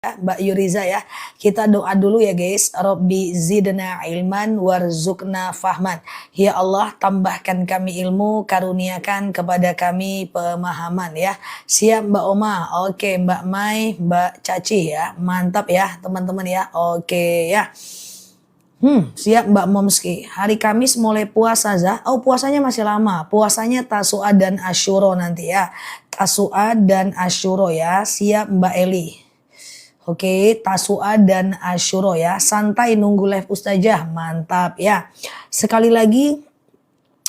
Mbak Yuriza ya. Kita doa dulu ya guys. Robbi zidna ilman warzuqna fahman. Ya Allah, tambahkan kami ilmu, karuniakan kepada kami pemahaman ya. Siap Mbak Oma. Oke, Mbak Mai, Mbak Caci ya. Mantap ya teman-teman ya. Oke ya. Siap Mbak Momski. Hari Kamis mulai puasa Zah. Oh, puasanya masih lama. Puasanya Tasu'a dan Asyuro nanti ya. Tasu'a dan Asyuro ya. Siap Mbak Eli. Oke, Tasu'a dan Asyuro ya. Santai nunggu live Ustazah. Mantap ya. Sekali lagi,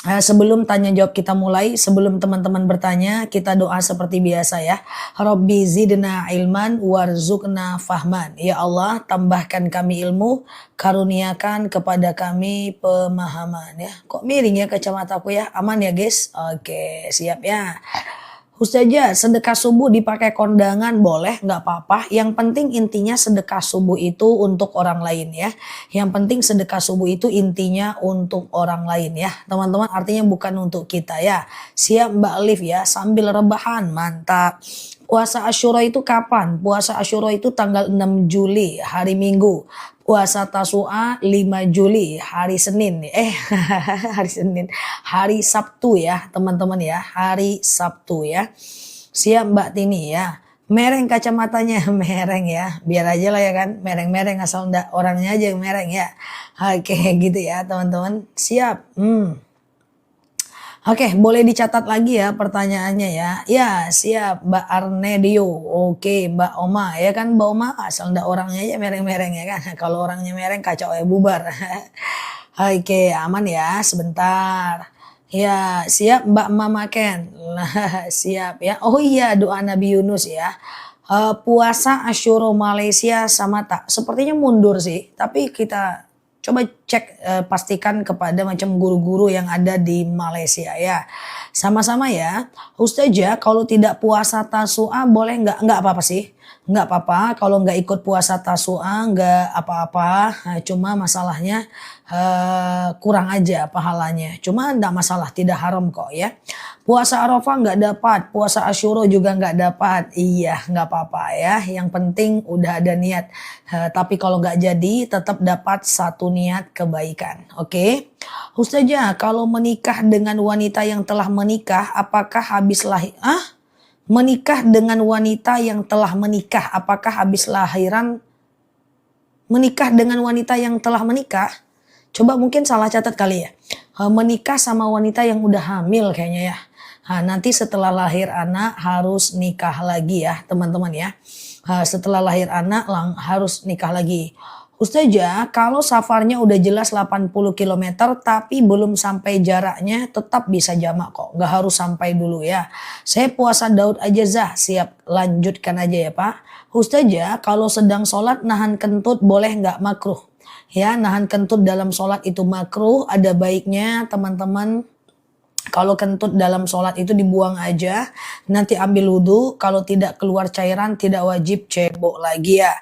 sebelum tanya jawab kita mulai, sebelum teman-teman bertanya, kita doa seperti biasa ya. Robbi zidna ilman warzuqna fahman. Ya Allah, tambahkan kami ilmu, karuniakan kepada kami pemahaman ya. Kok miring ya kacamataku ya? Aman ya guys? Oke, siap ya. Ustazah, sedekah subuh dipakai kondangan boleh, nggak apa-apa. Yang penting intinya sedekah subuh itu untuk orang lain ya. Yang penting sedekah subuh itu intinya untuk orang lain ya. Teman-teman, artinya bukan untuk kita ya. Siap Mbak Liv ya, sambil rebahan, mantap. Puasa Asyura itu kapan? Puasa Asyura itu tanggal 6 Juli, hari Minggu. Puasa Tasu'a 5 Juli, hari Senin. Hari Senin. Hari Sabtu ya, teman-teman ya. Hari Sabtu ya. Siap Mbak Tini ya. Mereng kacamatanya, mereng ya. Biar aja lah ya kan, mereng-mereng asal enggak orangnya aja yang mereng ya. Oke, gitu ya teman-teman. Siap. Oke, boleh dicatat lagi ya pertanyaannya ya. Ya, siap Mbak Arnedio. Oke, Mbak Oma. Ya kan Mbak Oma asal enggak orangnya aja mereng-mereng ya kan. Kalau orangnya mereng kacau ya bubar. Oke, aman ya. Sebentar. Ya, siap Mbak Mama Ken. Siap ya. Oh iya, doa Nabi Yunus ya. Puasa Asyura Malaysia sama tak. Sepertinya mundur sih. Tapi kita coba cek, pastikan kepada macam guru-guru yang ada di Malaysia ya. Sama-sama ya. Ustazah, kalau tidak puasa Tasu'a boleh nggak? Nggak apa-apa sih. Nggak apa-apa. Kalau nggak ikut puasa Tasu'a nggak apa-apa. Nah, cuma masalahnya kurang aja pahalanya. Cuma nggak masalah, tidak haram kok ya. Puasa Arafah nggak dapat, puasa Asyura juga nggak dapat. Iya, nggak apa-apa ya. Yang penting udah ada niat. Tapi kalau nggak jadi, tetap dapat satu niat kebaikan. Oke? Ustazah, kalau menikah dengan wanita yang telah menikah, apakah habis lahir? Menikah dengan wanita yang telah menikah, apakah habis lahiran? Menikah dengan wanita yang telah menikah? Coba mungkin salah catat kali ya. Menikah sama wanita yang udah hamil kayaknya ya. Nanti setelah lahir anak harus nikah lagi ya teman-teman ya. Setelah lahir anak harus nikah lagi. Ustazah, kalau safarnya udah jelas 80 km tapi belum sampai jaraknya, tetap bisa jamak kok. Nggak harus sampai dulu ya. Saya puasa Daud aja Zah. Siap, lanjutkan aja ya Pak. Ustazah, kalau sedang sholat nahan kentut boleh nggak? Makruh. Ya, nahan kentut dalam sholat itu makruh. Ada baiknya teman-teman, kalau kentut dalam sholat itu dibuang aja, nanti ambil wudhu. Kalau tidak keluar cairan tidak wajib cebok lagi ya.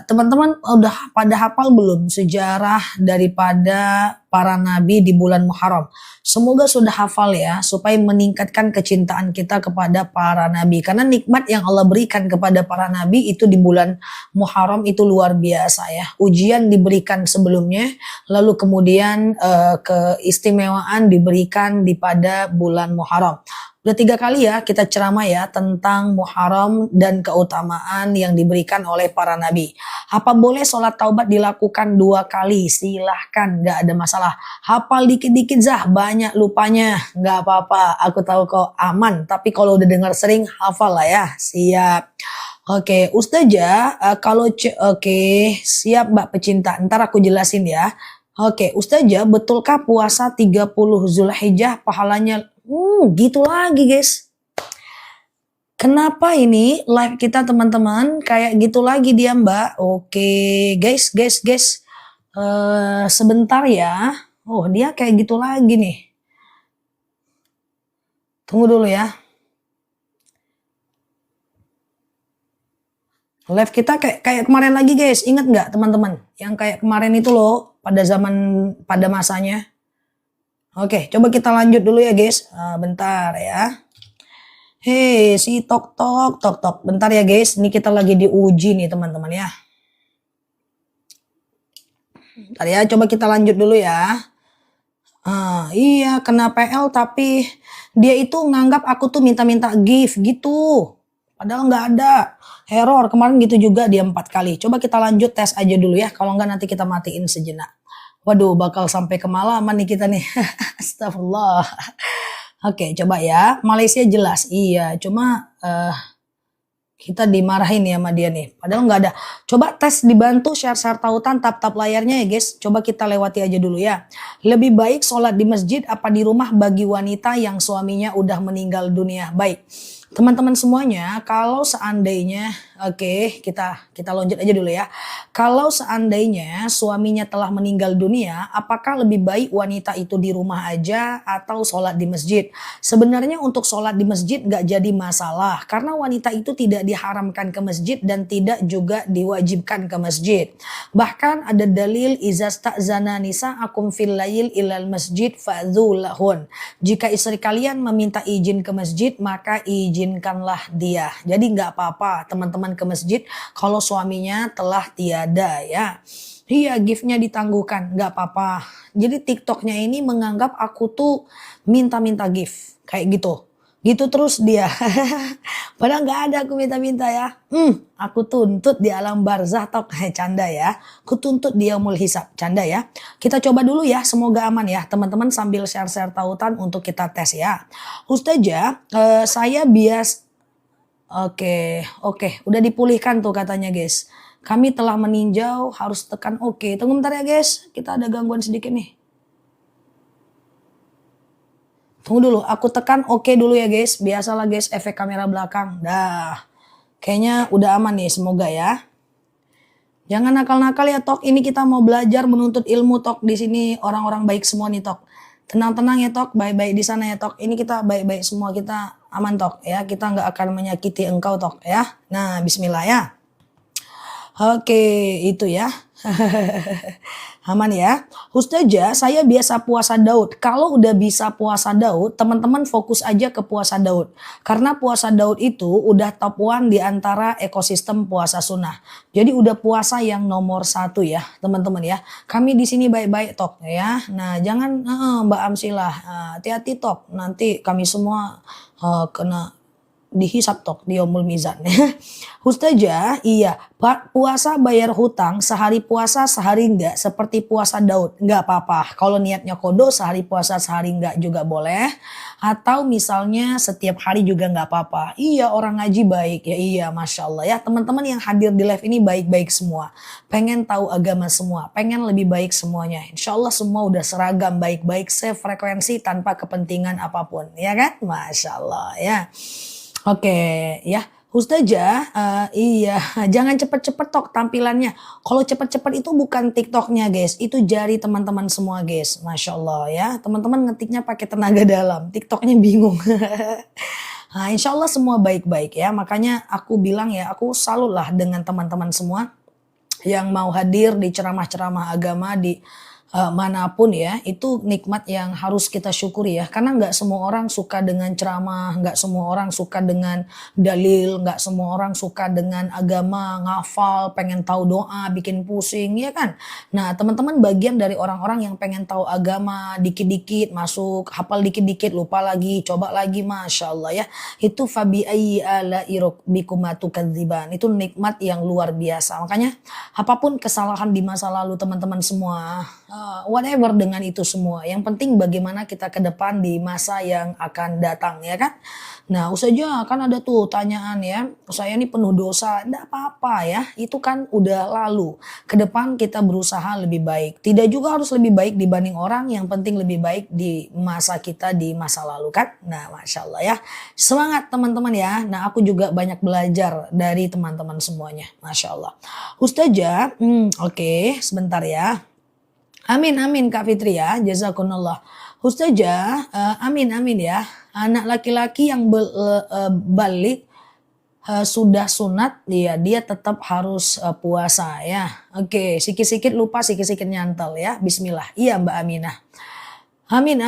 Teman-teman udah pada hafal belum sejarah daripada para nabi di bulan Muharram? Semoga sudah hafal ya, supaya meningkatkan kecintaan kita kepada para nabi. Karena nikmat yang Allah berikan kepada para nabi itu di bulan Muharram itu luar biasa ya. Ujian diberikan sebelumnya, lalu kemudian keistimewaan diberikan di pada bulan Muharram. Udah 3 kali ya kita ceramah ya tentang Muharram dan keutamaan yang diberikan oleh para nabi. Apa boleh sholat taubat dilakukan 2 kali? Silahkan, gak ada masalah. Hafal dikit-dikit Zah, banyak lupanya. Gak apa-apa, aku tahu kok aman. Tapi kalau udah dengar sering, hafal lah ya. Siap. Oke, Ustazah, oke, siap Mbak pecinta. Ntar aku jelasin ya. Oke, Ustazah, betulkah puasa 30 Zulhijjah pahalanya gitu lagi guys? Kenapa ini live kita teman-teman kayak gitu lagi dia Mbak? Oke guys. Sebentar ya. Oh, dia kayak gitu lagi nih. Tunggu dulu ya. Live kita kayak kemarin lagi guys. Ingat nggak teman-teman? Yang kayak kemarin itu loh, pada masanya. Oke, coba kita lanjut dulu ya guys. Bentar ya. Hei, si tok tok tok tok. Bentar ya guys, ini kita lagi diuji nih teman-teman ya. Bentar ya, coba kita lanjut dulu ya. Iya kena PL tapi dia itu nganggap aku tuh minta-minta gift gitu. Padahal nggak ada. Error kemarin gitu juga dia 4 kali. Coba kita lanjut tes aja dulu ya. Kalau nggak nanti kita matiin sejenak. Waduh bakal sampai kemalaman nih kita nih. Astagfirullah. Oke coba ya. Malaysia jelas. Iya cuma kita dimarahin ya sama dia nih. Padahal nggak ada. Coba tes dibantu share-share tautan tap-tap layarnya ya guys. Coba kita lewati aja dulu ya. Lebih baik sholat di masjid apa di rumah bagi wanita yang suaminya udah meninggal dunia. Baik. Teman-teman semuanya, kalau seandainya, oke, kita loncat aja dulu ya. Kalau seandainya suaminya telah meninggal dunia, apakah lebih baik wanita itu di rumah aja atau sholat di masjid? Sebenarnya untuk sholat di masjid gak jadi masalah, karena wanita itu tidak diharamkan ke masjid dan tidak juga diwajibkan ke masjid. Bahkan ada dalil izasta'zana nisa'akum fil lail ilal masjid fa'dzulahun. Jika istri kalian meminta izin ke masjid, maka izinkanlah dia. Jadi nggak apa-apa teman-teman ke masjid kalau suaminya telah tiada ya. Iya giftnya ditangguhkan, nggak apa-apa. Jadi TikToknya ini menganggap aku tuh minta-minta gift kayak gitu. Gitu terus dia. Padahal nggak ada aku minta-minta ya. Aku tuntut di alam barzah tok. Canda ya. Aku tuntut di yaumul hisab. Canda ya. Kita coba dulu ya. Semoga aman ya. Teman-teman sambil share-share tautan untuk kita tes ya. Ustazah, saya bias. Oke. Udah dipulihkan tuh katanya guys. Kami telah meninjau harus tekan oke. Tunggu bentar ya guys. Kita ada gangguan sedikit nih. Tunggu dulu, aku tekan oke dulu ya guys. Biasalah guys efek kamera belakang. Dah. Kayaknya udah aman nih, semoga ya. Jangan nakal-nakal ya Tok. Ini kita mau belajar menuntut ilmu Tok. Di sini orang-orang baik semua nih Tok. Tenang-tenang ya Tok, baik-baik di sana ya Tok. Ini kita baik-baik semua, kita aman Tok ya. Kita nggak akan menyakiti engkau Tok ya. Nah, bismillah ya. Oke, itu ya. Aman ya. Ustazah, saya biasa puasa Daud. Kalau udah bisa puasa Daud, teman-teman fokus aja ke puasa Daud. Karena puasa Daud itu udah top 1 di antara ekosistem puasa sunnah. Jadi udah puasa yang nomor 1 ya, teman-teman ya. Kami di sini baik-baik Tok ya. Nah, jangan Mbak Amsilah, hati-hati Tok. Nanti kami semua kena dihisap Tok di yaumul mizan. Ustazah, iya, puasa bayar hutang, sehari puasa sehari enggak, seperti puasa Daud, enggak apa-apa. Kalau niatnya kodo sehari puasa sehari enggak juga boleh, atau misalnya setiap hari juga enggak apa-apa. Iya, orang ngaji baik ya, iya, masya Allah ya. Teman-teman yang hadir di live ini baik-baik semua, pengen tahu agama semua, pengen lebih baik semuanya. Insya Allah semua udah seragam, baik-baik, sefrekuensi tanpa kepentingan apapun, ya kan? Masya Allah ya. Oke ya. Ustazah, iya, jangan cepet-cepet Tok tampilannya. Kalau cepet-cepet itu bukan TikToknya guys, itu jari teman-teman semua guys. Masya Allah ya, teman-teman ngetiknya pakai tenaga dalam, TikToknya bingung. Nah, insya Allah semua baik-baik ya, makanya aku bilang ya, aku salutlah dengan teman-teman semua yang mau hadir di ceramah-ceramah agama di manapun ya, itu nikmat yang harus kita syukuri ya, karena nggak semua orang suka dengan ceramah, nggak semua orang suka dengan dalil, nggak semua orang suka dengan agama, ngafal, pengen tahu doa, bikin pusing ya kan. Nah teman-teman bagian dari orang-orang yang pengen tahu agama, dikit-dikit masuk, hafal dikit-dikit, lupa lagi, coba lagi, masya Allah ya. Itu fabi ayyi ala'i rabbikuma tukadziban, itu nikmat yang luar biasa. Makanya apapun kesalahan di masa lalu teman-teman semua, whatever dengan itu semua, yang penting bagaimana kita ke depan di masa yang akan datang ya kan. Nah Ustazah kan ada tuh tanyaan ya, saya ini penuh dosa, enggak apa-apa ya, itu kan udah lalu. Ke depan kita berusaha lebih baik, tidak juga harus lebih baik dibanding orang, yang penting lebih baik di masa kita di masa lalu kan. Nah masya Allah ya, semangat teman-teman ya. Nah aku juga banyak belajar dari teman-teman semuanya, masya Allah. Ustazah, oke, sebentar ya. Amin Kak Fitri ya, jazakumullah. Ustazah, amin ya. Anak laki-laki yang balik sudah sunat, dia tetap harus puasa ya. Oke, sikit-sikit lupa, sikit-sikit nyantel ya. Bismillah. Iya Mbak Aminah. Amin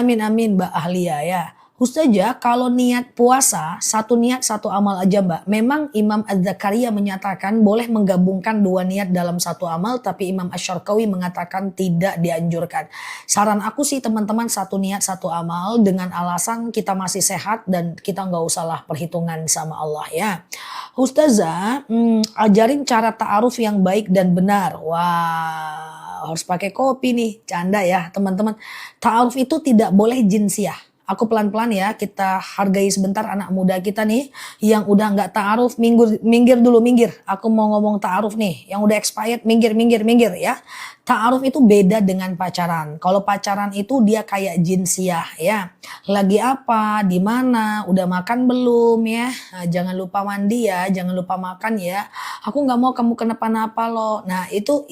Mbak Ahlia ya. Ustazah, kalau niat puasa, satu niat satu amal aja Mbak. Memang Imam Az-Zakaria menyatakan boleh menggabungkan dua niat dalam satu amal, tapi Imam Asy-Syarqawi mengatakan tidak dianjurkan. Saran aku sih teman-teman satu niat satu amal dengan alasan kita masih sehat dan kita nggak usahlah perhitungan sama Allah ya. Ustazah, ajarin cara ta'aruf yang baik dan benar. Wah, harus pakai kopi nih, canda ya teman-teman. Ta'aruf itu tidak boleh jinsiah. Aku pelan-pelan ya, kita hargai sebentar anak muda kita nih yang udah nggak ta'aruf, minggir dulu, minggir. Aku mau ngomong ta'aruf nih, yang udah expired minggir ya. Ta'aruf itu beda dengan pacaran. Kalau pacaran itu dia kayak jinsiah ya. Lagi apa, di mana, udah makan belum ya. Nah, jangan lupa mandi ya, jangan lupa makan ya. Aku nggak mau kamu kenapa-napa loh. Nah, itu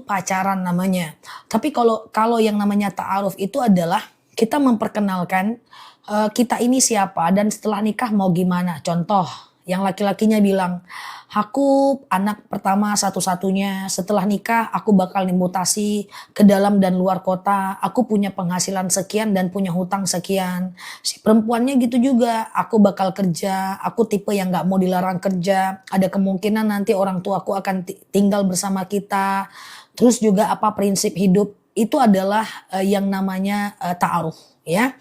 pacaran namanya. Tapi kalau yang namanya ta'aruf itu adalah kita memperkenalkan kita ini siapa dan setelah nikah mau gimana. Contoh, yang laki-lakinya bilang, aku anak pertama satu-satunya, setelah nikah aku bakal dimutasi ke dalam dan luar kota, aku punya penghasilan sekian dan punya hutang sekian. Si perempuannya gitu juga, aku bakal kerja, aku tipe yang gak mau dilarang kerja, ada kemungkinan nanti orang tuaku akan tinggal bersama kita. Terus juga apa prinsip hidup, itu adalah yang namanya ta'aruf ya.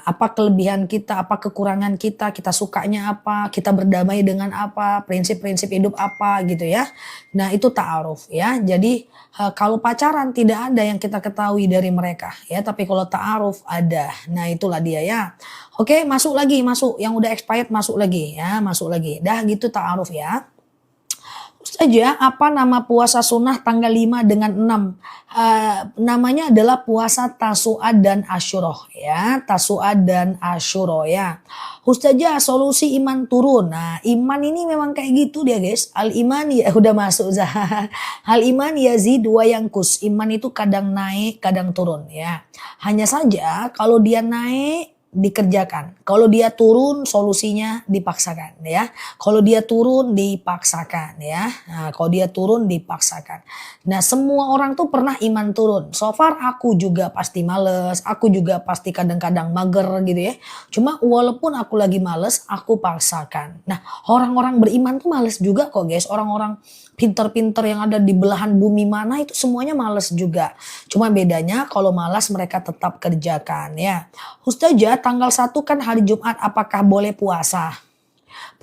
Apa kelebihan kita, apa kekurangan kita sukanya apa, kita berdamai dengan apa, prinsip-prinsip hidup apa gitu ya. Nah itu ta'aruf ya. Jadi kalau pacaran tidak ada yang kita ketahui dari mereka ya, tapi kalau ta'aruf ada. Nah itulah dia ya. Oke, masuk. Yang udah expired masuk lagi ya, Dah gitu ta'aruf ya. Saja apa nama puasa sunnah tanggal 5 dengan 6? Namanya adalah puasa Tasu'a dan Asyura ya, Tasu'a dan Asyura ya. Ustazah, solusi iman turun. Nah, iman ini memang kayak gitu dia guys. Al iman ya udah masuk Zah. Al iman yazid wa yanqus. Iman itu kadang naik, kadang turun ya. Hanya saja kalau dia naik dikerjakan. Kalau dia turun solusinya dipaksakan ya. Kalau dia turun dipaksakan ya. Nah, kalau dia turun dipaksakan. Nah, semua orang tuh pernah iman turun. So far aku juga pasti males, aku juga pasti kadang-kadang mager gitu ya. Cuma walaupun aku lagi males, aku paksakan. Nah, orang-orang beriman tuh males juga kok guys. Orang-orang pinter-pinter yang ada di belahan bumi mana itu semuanya males juga. Cuma bedanya kalau malas mereka tetap kerjakan ya. Ustazah, tanggal 1 kan hari Jumat, apakah boleh puasa?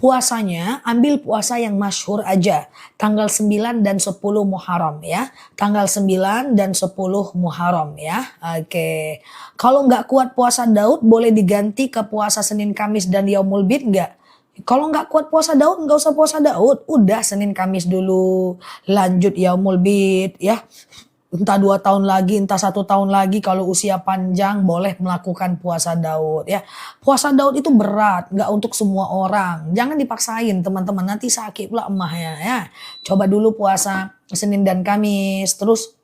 Puasanya ambil puasa yang masyhur aja. Tanggal 9 dan 10 Muharram ya. Tanggal 9 dan 10 Muharram ya. Oke. Kalau nggak kuat puasa Daud boleh diganti ke puasa Senin Kamis dan Yaumul Bid nggak? Kalau nggak kuat puasa Daud, nggak usah puasa Daud. Udah Senin Kamis dulu, lanjut Yaumul Bid ya. Entah 2 tahun lagi, entah 1 tahun lagi kalau usia panjang boleh melakukan puasa Daud ya. Puasa Daud itu berat, nggak untuk semua orang. Jangan dipaksain teman-teman, nanti sakit pula emahnya ya. Coba dulu puasa Senin dan Kamis, terus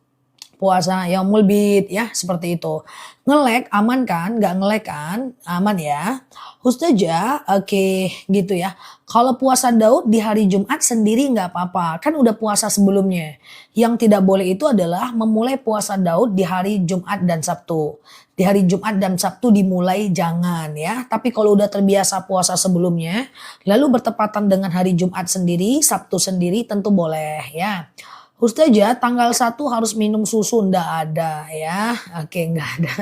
puasa Yaumul Bid ya, seperti itu. Nge-lag aman kan? Nggak nge-lag kan? Aman ya. Ustazah, oke gitu ya. Kalau puasa Daud di hari Jumat sendiri nggak apa-apa, kan udah puasa sebelumnya. Yang tidak boleh itu adalah memulai puasa Daud di hari Jumat dan Sabtu. Di hari Jumat dan Sabtu dimulai jangan ya. Tapi kalau udah terbiasa puasa sebelumnya, lalu bertepatan dengan hari Jumat sendiri, Sabtu sendiri tentu boleh ya. Ustazah, tanggal 1 harus minum susu, ndak ada ya. Oke, nggak ada.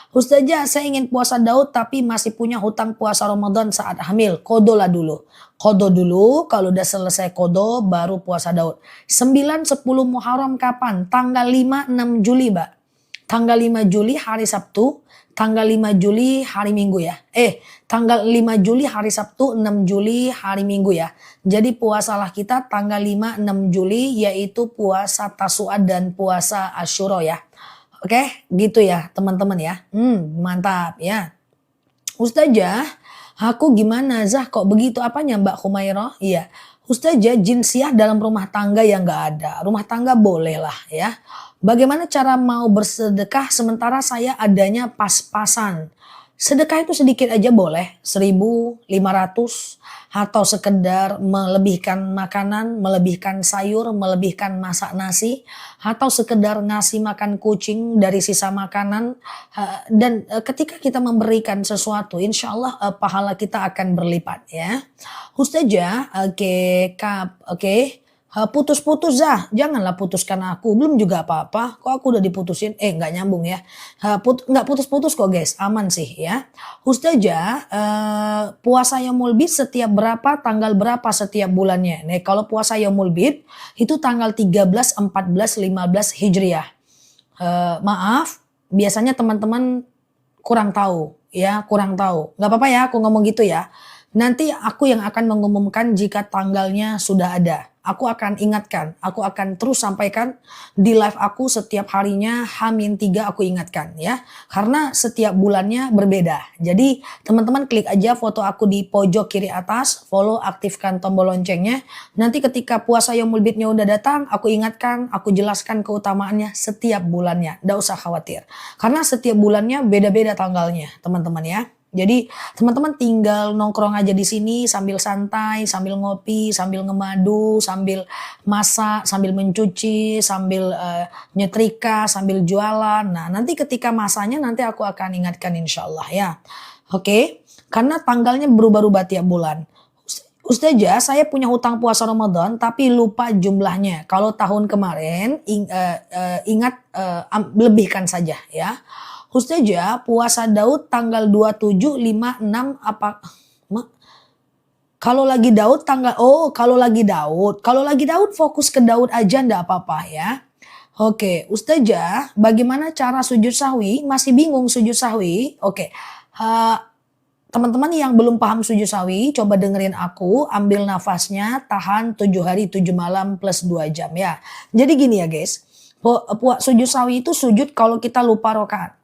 Ustazah, saya ingin puasa Daud tapi masih punya hutang puasa Ramadan saat hamil. Kodolah dulu. Kodo dulu, kalau udah selesai kodo baru puasa Daud. 9, 10 Muharram kapan? Tanggal 5, 6 Juli, Mbak. Tanggal 5 Juli hari Sabtu, tanggal 5 Juli hari Minggu ya. Tanggal 5 Juli hari Sabtu, 6 Juli hari Minggu ya. Jadi puasalah kita tanggal 5, 6 Juli yaitu puasa Tasu'a dan puasa Asyura ya. Oke, gitu ya teman-teman ya. Mantap ya. Ustazah, aku gimana Zah kok begitu apanya Mbak Humairah? Iya. Ustazah, jinsiah dalam rumah tangga yang gak ada. Rumah tangga boleh lah ya. Bagaimana cara mau bersedekah sementara saya adanya pas-pasan? Sedekah itu sedikit aja boleh, 1.500 atau sekedar melebihkan makanan, melebihkan sayur, melebihkan masak nasi, atau sekedar ngasih makan kucing dari sisa makanan. Dan ketika kita memberikan sesuatu, insya Allah pahala kita akan berlipat ya. Ustazah, oke, kap, oke. Putus-putus Zah, janganlah putuskan aku, belum juga apa-apa, kok aku udah diputusin, nggak nyambung ya. Nggak putus-putus kok guys, aman sih ya. Ustazah, puasa Yaumul Bid setiap berapa, tanggal berapa setiap bulannya? Nih kalau puasa Yaumul Bid itu tanggal 13, 14, 15 Hijriah. Maaf, biasanya teman-teman kurang tahu ya, kurang tahu. Nggak apa-apa ya aku ngomong gitu ya. Nanti aku yang akan mengumumkan jika tanggalnya sudah ada. Aku akan ingatkan, aku akan terus sampaikan di live aku setiap harinya H-3 aku ingatkan ya. Karena setiap bulannya berbeda. Jadi teman-teman klik aja foto aku di pojok kiri atas, follow, aktifkan tombol loncengnya. Nanti ketika puasa Yaumul Bidnya udah datang, aku ingatkan, aku jelaskan keutamaannya setiap bulannya. Nggak usah khawatir. Karena setiap bulannya beda-beda tanggalnya teman-teman ya. Jadi teman-teman tinggal nongkrong aja di sini sambil santai, sambil ngopi, sambil ngemadu, sambil masak, sambil mencuci, sambil nyetrika, sambil jualan. Nah nanti ketika masanya nanti aku akan ingatkan insya Allah ya. Oke, karena tanggalnya berubah-ubah tiap bulan. Ustazah, saya punya hutang puasa Ramadan tapi lupa jumlahnya. Kalau tahun kemarin ingat lebihkan saja ya. Ustazah, puasa Daud tanggal 27, 5, 6 apa? Kalau lagi Daud kalau lagi Daud fokus ke Daud aja ndak apa-apa ya. Oke, Ustazah, bagaimana cara sujud sahwi? Masih bingung sujud sahwi? Oke. Teman-teman yang belum paham sujud sahwi, coba dengerin aku, ambil nafasnya, tahan 7 hari 7 malam plus 2 jam ya. Jadi gini ya guys, sujud sahwi itu sujud kalau kita lupa rakaat.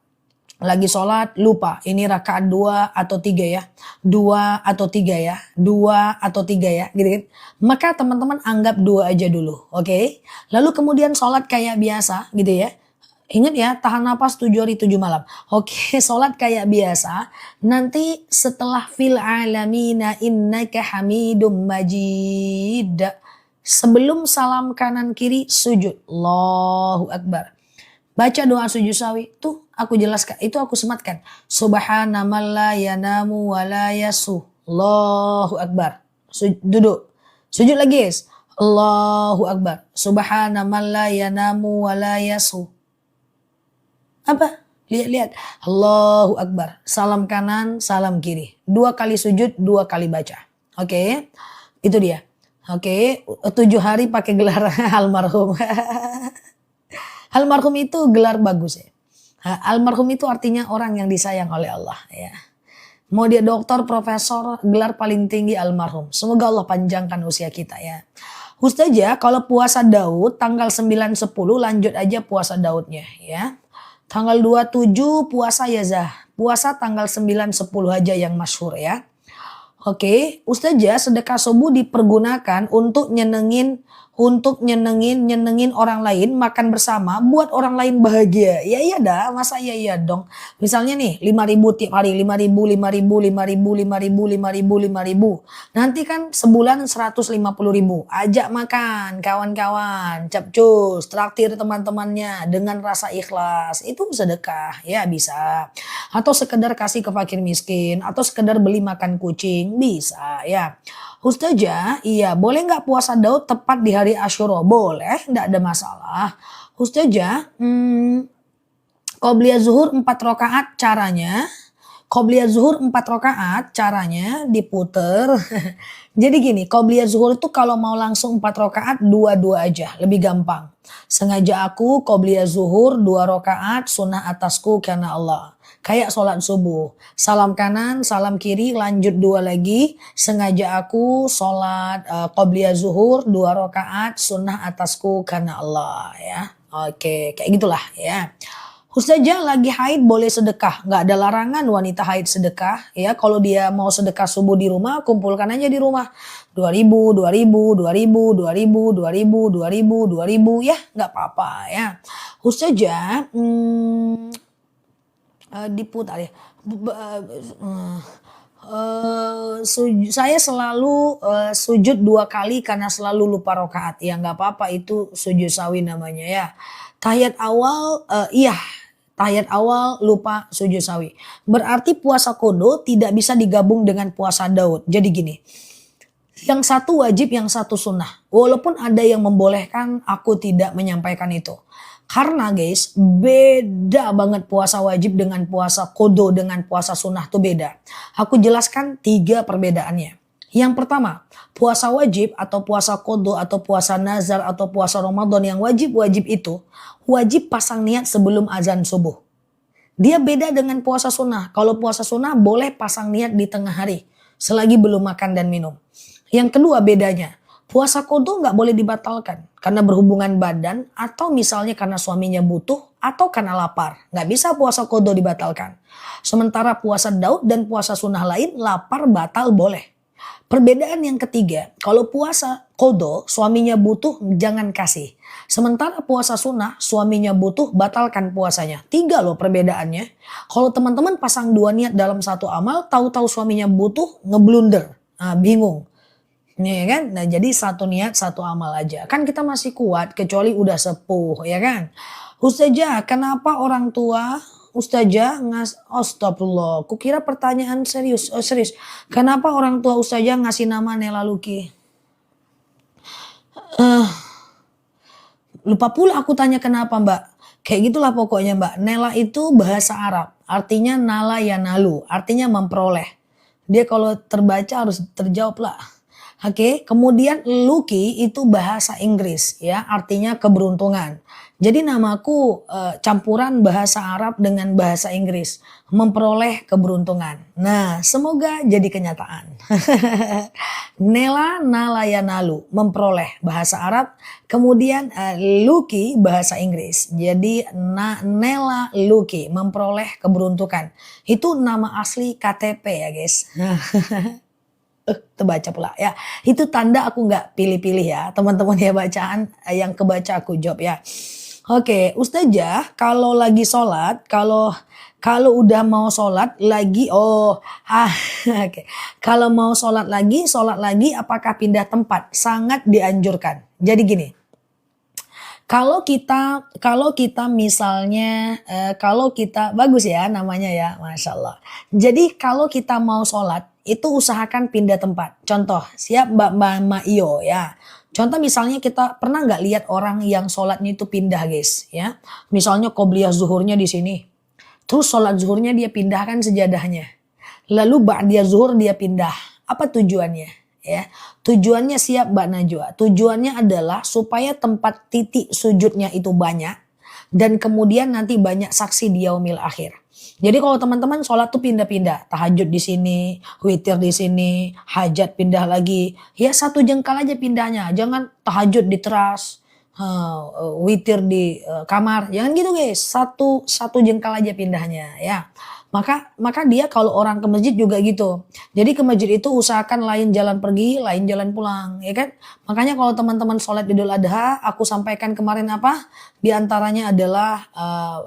Lagi sholat lupa ini rakaat 2 atau 3 ya, 2 atau 3 ya, 2 atau 3 ya gitu kan. Maka teman-teman anggap 2 aja dulu, oke? Lalu kemudian sholat kayak biasa gitu ya. Ingat ya, tahan napas 7 hari 7 malam. Oke, sholat kayak biasa. Nanti setelah fil alamina innaka hamidum majid, sebelum salam kanan kiri sujud, Allahu Akbar. Baca doa sujud sahwi, tuh aku jelaskan, itu aku sematkan. Subhanaman la yanamu wa la yasu. Allahu Akbar. Duduk. Sujud lagi guys. Allahu Akbar. Subhanaman la yanamu wa la yasu. Apa? Lihat-lihat. Allahu Akbar. Salam kanan, salam kiri. 2 kali sujud, 2 kali baca. Oke. Itu dia. Oke. 7 hari pakai gelar almarhum. Almarhum itu gelar bagus ya. Almarhum itu artinya orang yang disayang oleh Allah ya. Mau dia dokter, profesor, gelar paling tinggi almarhum. Semoga Allah panjangkan usia kita ya. Ustazah, kalau puasa Daud tanggal 9, 10 lanjut aja puasa Daudnya ya. Tanggal 27 puasa ya Zah. Puasa tanggal 9, 10 aja yang masyhur ya. Oke, Ustazah, sedekah subuh dipergunakan untuk nyenengin orang lain, makan bersama, buat orang lain bahagia. Ya iya dah, masa iya dong. Misalnya nih 5.000 tiap hari, 5.000. Nanti kan sebulan 150.000. Ajak makan kawan-kawan, capcus, traktir teman-temannya dengan rasa ikhlas. Itu sedekah, ya bisa. Atau sekedar kasih ke fakir miskin, atau sekedar beli makan kucing, bisa ya. Ustazah, iya boleh nggak puasa Daud tepat di hari Asyura? Boleh, nggak ada masalah. Ustazah, Qobliyah zuhur 4 rakaat caranya. Qobliyah zuhur 4 rakaat caranya diputer. Jadi gini, Qobliyah zuhur itu kalau mau langsung 4 rakaat 2 aja, lebih gampang. Sengaja aku Qobliyah zuhur 2 rakaat sunnah atasku karena Allah. Kayak sholat subuh, salam kanan, salam kiri, lanjut 2 lagi. Sengaja aku sholat qobliyah zuhur 2 rakaat sunnah atasku karena Allah ya. Oke, kayak gitulah ya. Ustazah lagi haid boleh sedekah, nggak ada larangan wanita haid sedekah ya. Kalau dia mau sedekah subuh di rumah, kumpulkan aja di rumah 2.000 ya, nggak apa-apa ya. Ustazah diputar ya. Saya selalu sujud 2 kali karena selalu lupa rokaat. Ya nggak apa-apa itu sujud sawi namanya ya. Tahiyat awal, iya tahiyat awal lupa sujud sawi. Berarti puasa kodo tidak bisa digabung dengan puasa Daud. Jadi gini, yang satu wajib, yang satu sunnah. Walaupun ada yang membolehkan, aku tidak menyampaikan itu. Karena guys, beda banget puasa wajib dengan puasa kodo dengan puasa sunnah tuh beda. Aku jelaskan 3 perbedaannya. Yang pertama, puasa wajib atau puasa kodo atau puasa nazar atau puasa Ramadan yang wajib-wajib itu, wajib pasang niat sebelum azan subuh. Dia beda dengan puasa sunnah. Kalau puasa sunnah boleh pasang niat di tengah hari, selagi belum makan dan minum. Yang kedua bedanya, puasa kodo nggak boleh dibatalkan karena berhubungan badan atau misalnya karena suaminya butuh atau karena lapar. Nggak bisa puasa kodo dibatalkan. Sementara puasa Daud dan puasa sunnah lain lapar batal boleh. Perbedaan yang ketiga, kalau puasa kodo suaminya butuh jangan kasih. Sementara puasa sunnah suaminya butuh batalkan puasanya. 3 loh perbedaannya. Kalau teman-teman pasang 2 niat dalam satu amal, tahu-tahu suaminya butuh ngeblunder, bingung. Ya kan? Nah jadi satu niat satu amal aja. Kan kita masih kuat kecuali udah sepuh ya kan. Ustazah kenapa orang tua Ustazah astagfirullah. Kukira pertanyaan serius. Oh serius. Kenapa orang tua Ustazah ngasih nama Nela Luki? Lupa pula aku tanya kenapa mbak. Kayak gitulah pokoknya mbak. Nela itu bahasa Arab. Artinya nala ya nalu. Artinya memperoleh. Dia kalau terbaca harus terjawab lah. Oke, kemudian lucky itu bahasa Inggris ya, artinya keberuntungan. Jadi namaku campuran bahasa Arab dengan bahasa Inggris, memperoleh keberuntungan. Nah, semoga jadi kenyataan. Nela nalayanalu, memperoleh bahasa Arab, kemudian lucky bahasa Inggris. Jadi Nela Lucky, memperoleh keberuntungan. Itu nama asli KTP ya guys. Terbaca pula ya. Itu tanda aku nggak pilih-pilih ya teman-teman ya, bacaan yang kebaca aku jawab ya. Oke, Ustazah kalau lagi sholat, kalau udah mau sholat lagi, oke. Kalau mau sholat lagi, apakah pindah tempat? Sangat dianjurkan. Jadi gini, kalau kita misalnya, kalau kita bagus ya namanya ya, Masya Allah. Jadi kalau kita mau sholat, itu usahakan pindah tempat. Contoh, siap Mbak Iyo ya. Contoh misalnya kita pernah nggak lihat orang yang sholatnya itu pindah guys ya. Misalnya qobliyah zuhurnya di sini. Terus sholat zuhurnya dia pindahkan sejadahnya. Lalu ba'diyah zuhur dia pindah. Apa tujuannya? Ya, tujuannya siap Mbak Najwa. Tujuannya adalah supaya tempat titik sujudnya itu banyak. Dan kemudian nanti banyak saksi di yaumil akhir. Jadi kalau teman-teman sholat tuh pindah-pindah, tahajud di sini, witir di sini, hajat pindah lagi, ya satu jengkal aja pindahnya, jangan tahajud di teras, witir di kamar, jangan gitu guys, satu jengkal aja pindahnya ya. Maka dia kalau orang ke masjid juga gitu. Jadi ke masjid itu usahakan lain jalan pergi, lain jalan pulang, ya kan? Makanya kalau teman-teman sholat Idul Adha, aku sampaikan kemarin apa? Di antaranya adalah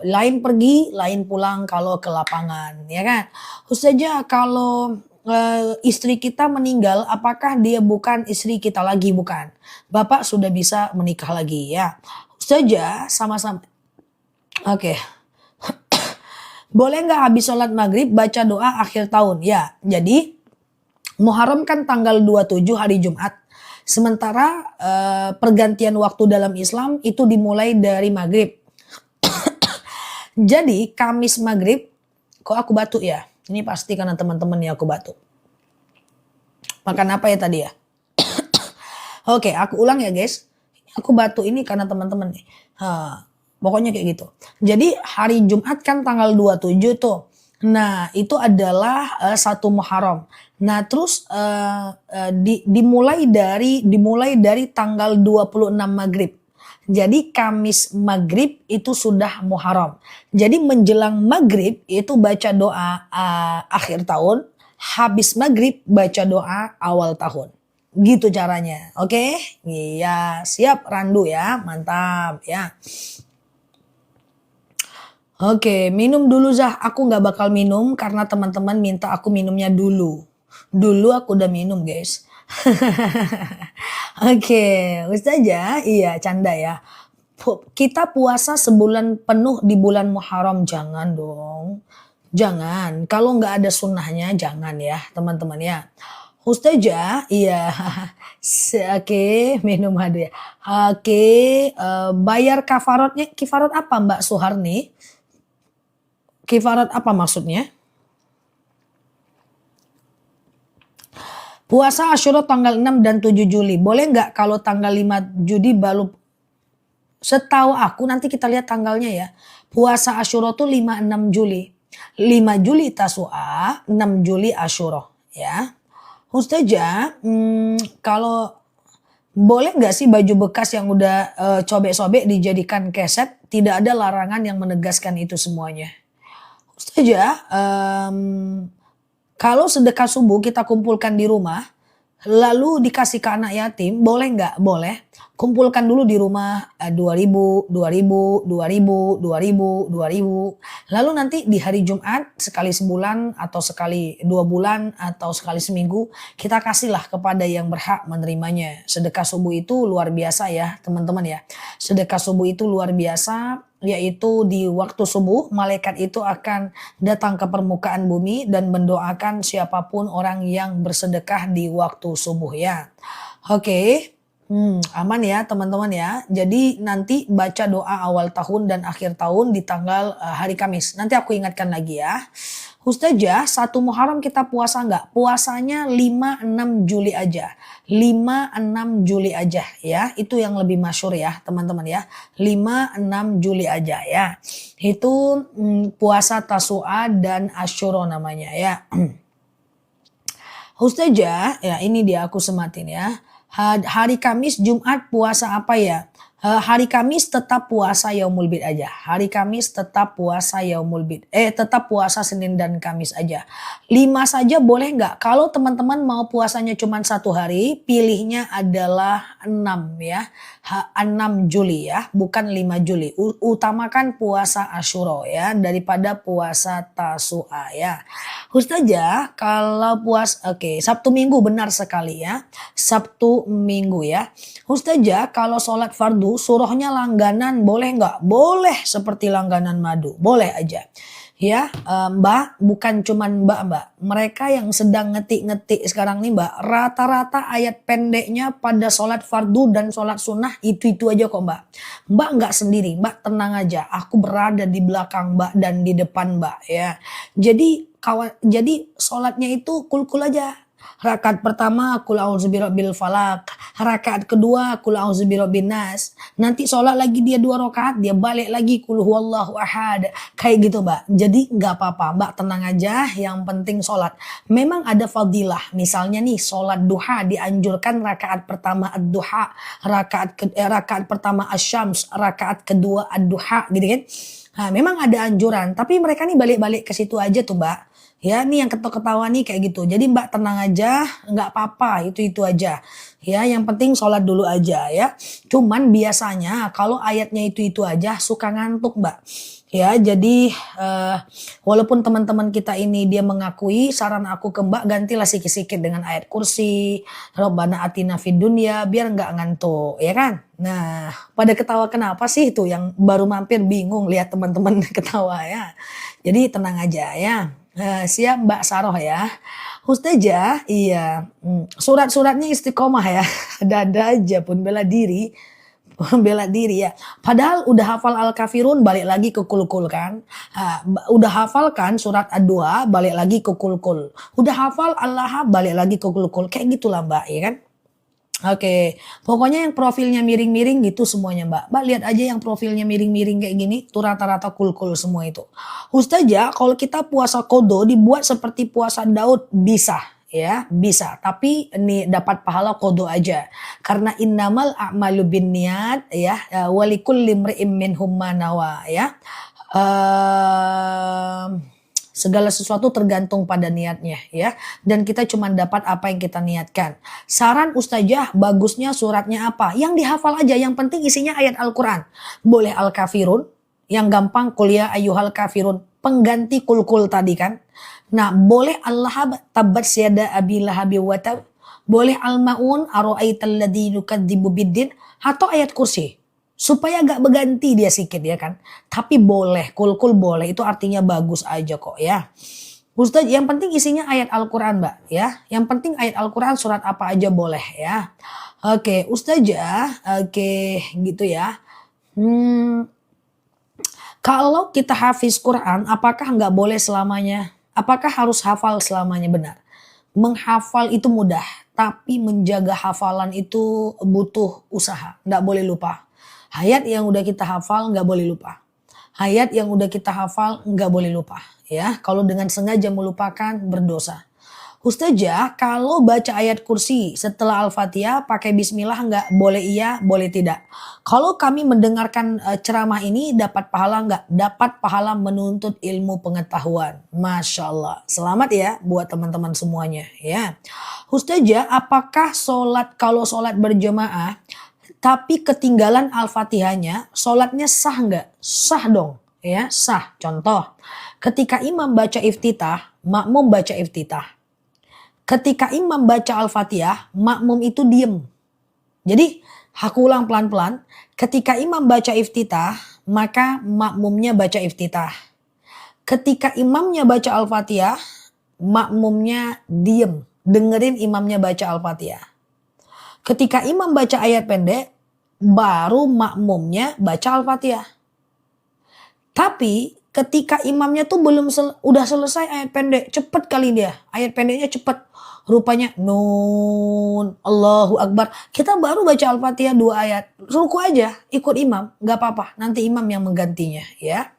lain pergi, lain pulang kalau ke lapangan, ya kan? Ustazah kalau istri kita meninggal, apakah dia bukan istri kita lagi? Bukan. Bapak sudah bisa menikah lagi ya. Ustazah sama-sama. Oke. Boleh nggak habis sholat maghrib baca doa akhir tahun? Ya, jadi Muharram kan tanggal 27 hari Jumat. Sementara pergantian waktu dalam Islam itu dimulai dari maghrib. Jadi Kamis maghrib, kok aku batuk ya? Ini pasti karena teman-teman ya aku batuk. Makan apa ya tadi ya? Oke, aku ulang ya guys. Aku batuk ini karena teman-teman nih. Pokoknya kayak gitu. Jadi hari Jumat kan tanggal 27 tuh. Nah itu adalah 1 Muharram. Nah terus dimulai dari tanggal 26 maghrib. Jadi Kamis maghrib itu sudah Muharram. Jadi menjelang maghrib itu baca doa akhir tahun. Habis maghrib baca doa awal tahun. Gitu caranya. Oke? Iya siap Randu ya. Mantap ya. Oke, minum dulu Zah. Aku nggak bakal minum karena teman-teman minta aku minumnya dulu. Dulu aku udah minum guys. Oke, Ustazah, iya canda ya. Kita puasa sebulan penuh di bulan Muharram, jangan dong. Jangan, kalau nggak ada sunnahnya jangan ya teman-teman ya. Ustazah, iya. Oke, minum madu ya. Oke, bayar kafaratnya, kifarat apa Mbak Suharni? Kifarat apa maksudnya? Puasa Asyura tanggal 6 dan 7 Juli. Boleh nggak kalau tanggal 5 Juli baru. Setahu aku nanti kita lihat tanggalnya ya. Puasa Asyura tuh 5-6 Juli. 5 Juli Tasu'a, 6 Juli Asyura ya. Ustazah, kalau boleh nggak sih baju bekas yang udah sobek-sobek dijadikan keset? Tidak ada larangan yang menegaskan itu semuanya. Ustazah, kalau sedekah subuh kita kumpulkan di rumah, lalu dikasih ke anak yatim, boleh nggak? Boleh. Kumpulkan dulu di rumah 2.000, 2.000, 2.000, 2.000, 2.000. Lalu nanti di hari Jumat sekali sebulan atau sekali 2 bulan atau sekali seminggu kita kasihlah kepada yang berhak menerimanya. Sedekah subuh itu luar biasa ya teman-teman ya. Sedekah subuh itu luar biasa, yaitu di waktu subuh malaikat itu akan datang ke permukaan bumi dan mendoakan siapapun orang yang bersedekah di waktu subuh ya. Oke. Aman ya teman-teman ya. Jadi nanti baca doa awal tahun dan akhir tahun di tanggal hari Kamis. Nanti aku ingatkan lagi ya. Ustazah, 1 Muharram kita puasa nggak? Puasanya 5-6 Juli aja. 5-6 Juli aja ya. Itu yang lebih masyhur ya teman-teman ya. 5-6 Juli aja ya. Itu puasa Tasu'a dan Asyura namanya ya. Ustazah, ya ini dia aku sematin ya. Hari Kamis, Jumat puasa apa ya? Hari Kamis tetap puasa Yaumul Bid aja. Hari Kamis tetap puasa Yaumul Bid. Tetap puasa Senin dan Kamis aja. 5 saja boleh nggak? Kalau teman-teman mau puasanya cuma 1 hari, pilihnya adalah 6 ya. 6 Juli ya, bukan 5 Juli. Utamakan puasa Asyura ya daripada puasa Tasu'a ya. Ustazah, kalau oke, Sabtu Minggu benar sekali ya. Sabtu Minggu ya. Ustazah, kalau sholat fardu surahnya langganan boleh nggak? Boleh seperti langganan madu. Boleh aja. Ya, Mbak, bukan cuman Mbak. Mereka yang sedang ngetik-ngetik sekarang nih Mbak, rata-rata ayat pendeknya pada sholat fardu dan sholat sunnah itu aja kok Mbak. Mbak nggak sendiri, Mbak tenang aja. Aku berada di belakang Mbak dan di depan Mbak ya. Jadi sholatnya itu kul-kul aja. Rakaat pertama kul a'udzu birabbil falaq, rakaat kedua kul a'udzu birabbin nas. Nanti sholat lagi dia 2 rakaat, dia balik lagi kul huwallahu ahad. Kayak gitu, Mbak. Jadi nggak apa-apa, Mbak tenang aja, yang penting sholat. Memang ada fadilah. Misalnya nih sholat duha dianjurkan rakaat pertama ad-duha, rakaat pertama asyams, rakaat kedua ad-duha gitu kan. Nah, memang ada anjuran, tapi mereka nih balik-balik ke situ aja tuh, Mbak. Ya, nih yang ketawa nih kayak gitu. Jadi Mbak tenang aja, nggak apa-apa, itu aja. Ya, yang penting sholat dulu aja ya. Cuman biasanya kalau ayatnya itu aja suka ngantuk Mbak. Ya, jadi walaupun teman-teman kita ini dia mengakui, saran aku ke Mbak gantilah sikit-sikit dengan ayat kursi, Rabbana atina fid dunya biar nggak ngantuk, ya kan? Nah, pada ketawa kenapa sih itu yang baru mampir bingung lihat teman-teman ketawa ya. Jadi tenang aja ya. Siap Mbak Saroh ya. Ustazah, iya. Surat-suratnya istiqomah ya. Ada-ada aja pun bela diri. Bela diri ya. Padahal udah hafal Al-Kafirun balik lagi ke kul-kul kan. Udah hafal kan surat Ad-Duha balik lagi ke kul-kul. Udah hafal Al-Lahab balik lagi ke kul-kul. Kayak gitulah Mbak ya kan. Oke, pokoknya yang profilnya miring-miring gitu semuanya Mbak. Mbak lihat aja yang profilnya miring-miring kayak gini, tuh rata-rata kul-kul semua itu. Ustazah, kalau kita puasa kodo dibuat seperti puasa Daud bisa ya, bisa. Tapi ini dapat pahala kodo aja. Karena innamal a'malu binniyat ya, walikulli imri'im minhum ma nawa ya. Segala sesuatu tergantung pada niatnya ya. Dan kita cuma dapat apa yang kita niatkan. Saran Ustazah, bagusnya suratnya apa? Yang dihafal aja, yang penting isinya ayat Al-Quran. Boleh Al-Kafirun Yang gampang kuliah ayyuhal kafirun. Pengganti kul-kul tadi kan. Nah boleh al-lahab tabbat syada abi lahabi wa tab. Boleh al-ma'un aro'aital ladzi yukadzibu biddin. Atau ayat kursi. Supaya agak berganti dia sedikit ya kan. Tapi boleh, kul-kul boleh. Itu artinya bagus aja kok ya. Ustaz, yang penting isinya ayat Al-Quran Mbak ya. Yang penting ayat Al-Quran surat apa aja boleh ya. Oke, Ustazah, oke gitu ya. Kalau kita hafiz Quran, apakah nggak boleh selamanya? Apakah harus hafal selamanya? Benar. Menghafal itu mudah, tapi menjaga hafalan itu butuh usaha. Nggak boleh lupa. Ayat yang udah kita hafal nggak boleh lupa. Ayat yang udah kita hafal nggak boleh lupa. Ya, kalau dengan sengaja melupakan berdosa. Ustazah, kalau baca ayat kursi setelah Al-Fatihah pakai bismillah nggak? Boleh iya, boleh tidak. Kalau kami mendengarkan ceramah ini dapat pahala nggak? Dapat pahala menuntut ilmu pengetahuan. Masya Allah. Selamat ya buat teman-teman semuanya ya. Ustazah, apakah kalau sholat berjamaah tapi ketinggalan Al-Fatihahnya, sholatnya sah nggak? Sah dong ya, sah. Contoh, ketika imam baca iftitah, makmum baca iftitah. Ketika imam baca Al-Fatihah, makmum itu diem. Jadi, aku ulang pelan-pelan. Ketika imam baca iftitah, maka makmumnya baca iftitah. Ketika imamnya baca Al-Fatihah, makmumnya diem. Dengerin imamnya baca Al-Fatihah. Ketika imam baca ayat pendek, baru makmumnya baca Al-Fatihah. Tapi ketika imamnya tuh udah selesai ayat pendek, cepet kali dia. Ayat pendeknya cepet. Rupanya nun, Allahu Akbar. Kita baru baca Al-Fatihah 2 ayat. Ruku aja, ikut imam, gak apa-apa. Nanti imam yang menggantinya ya.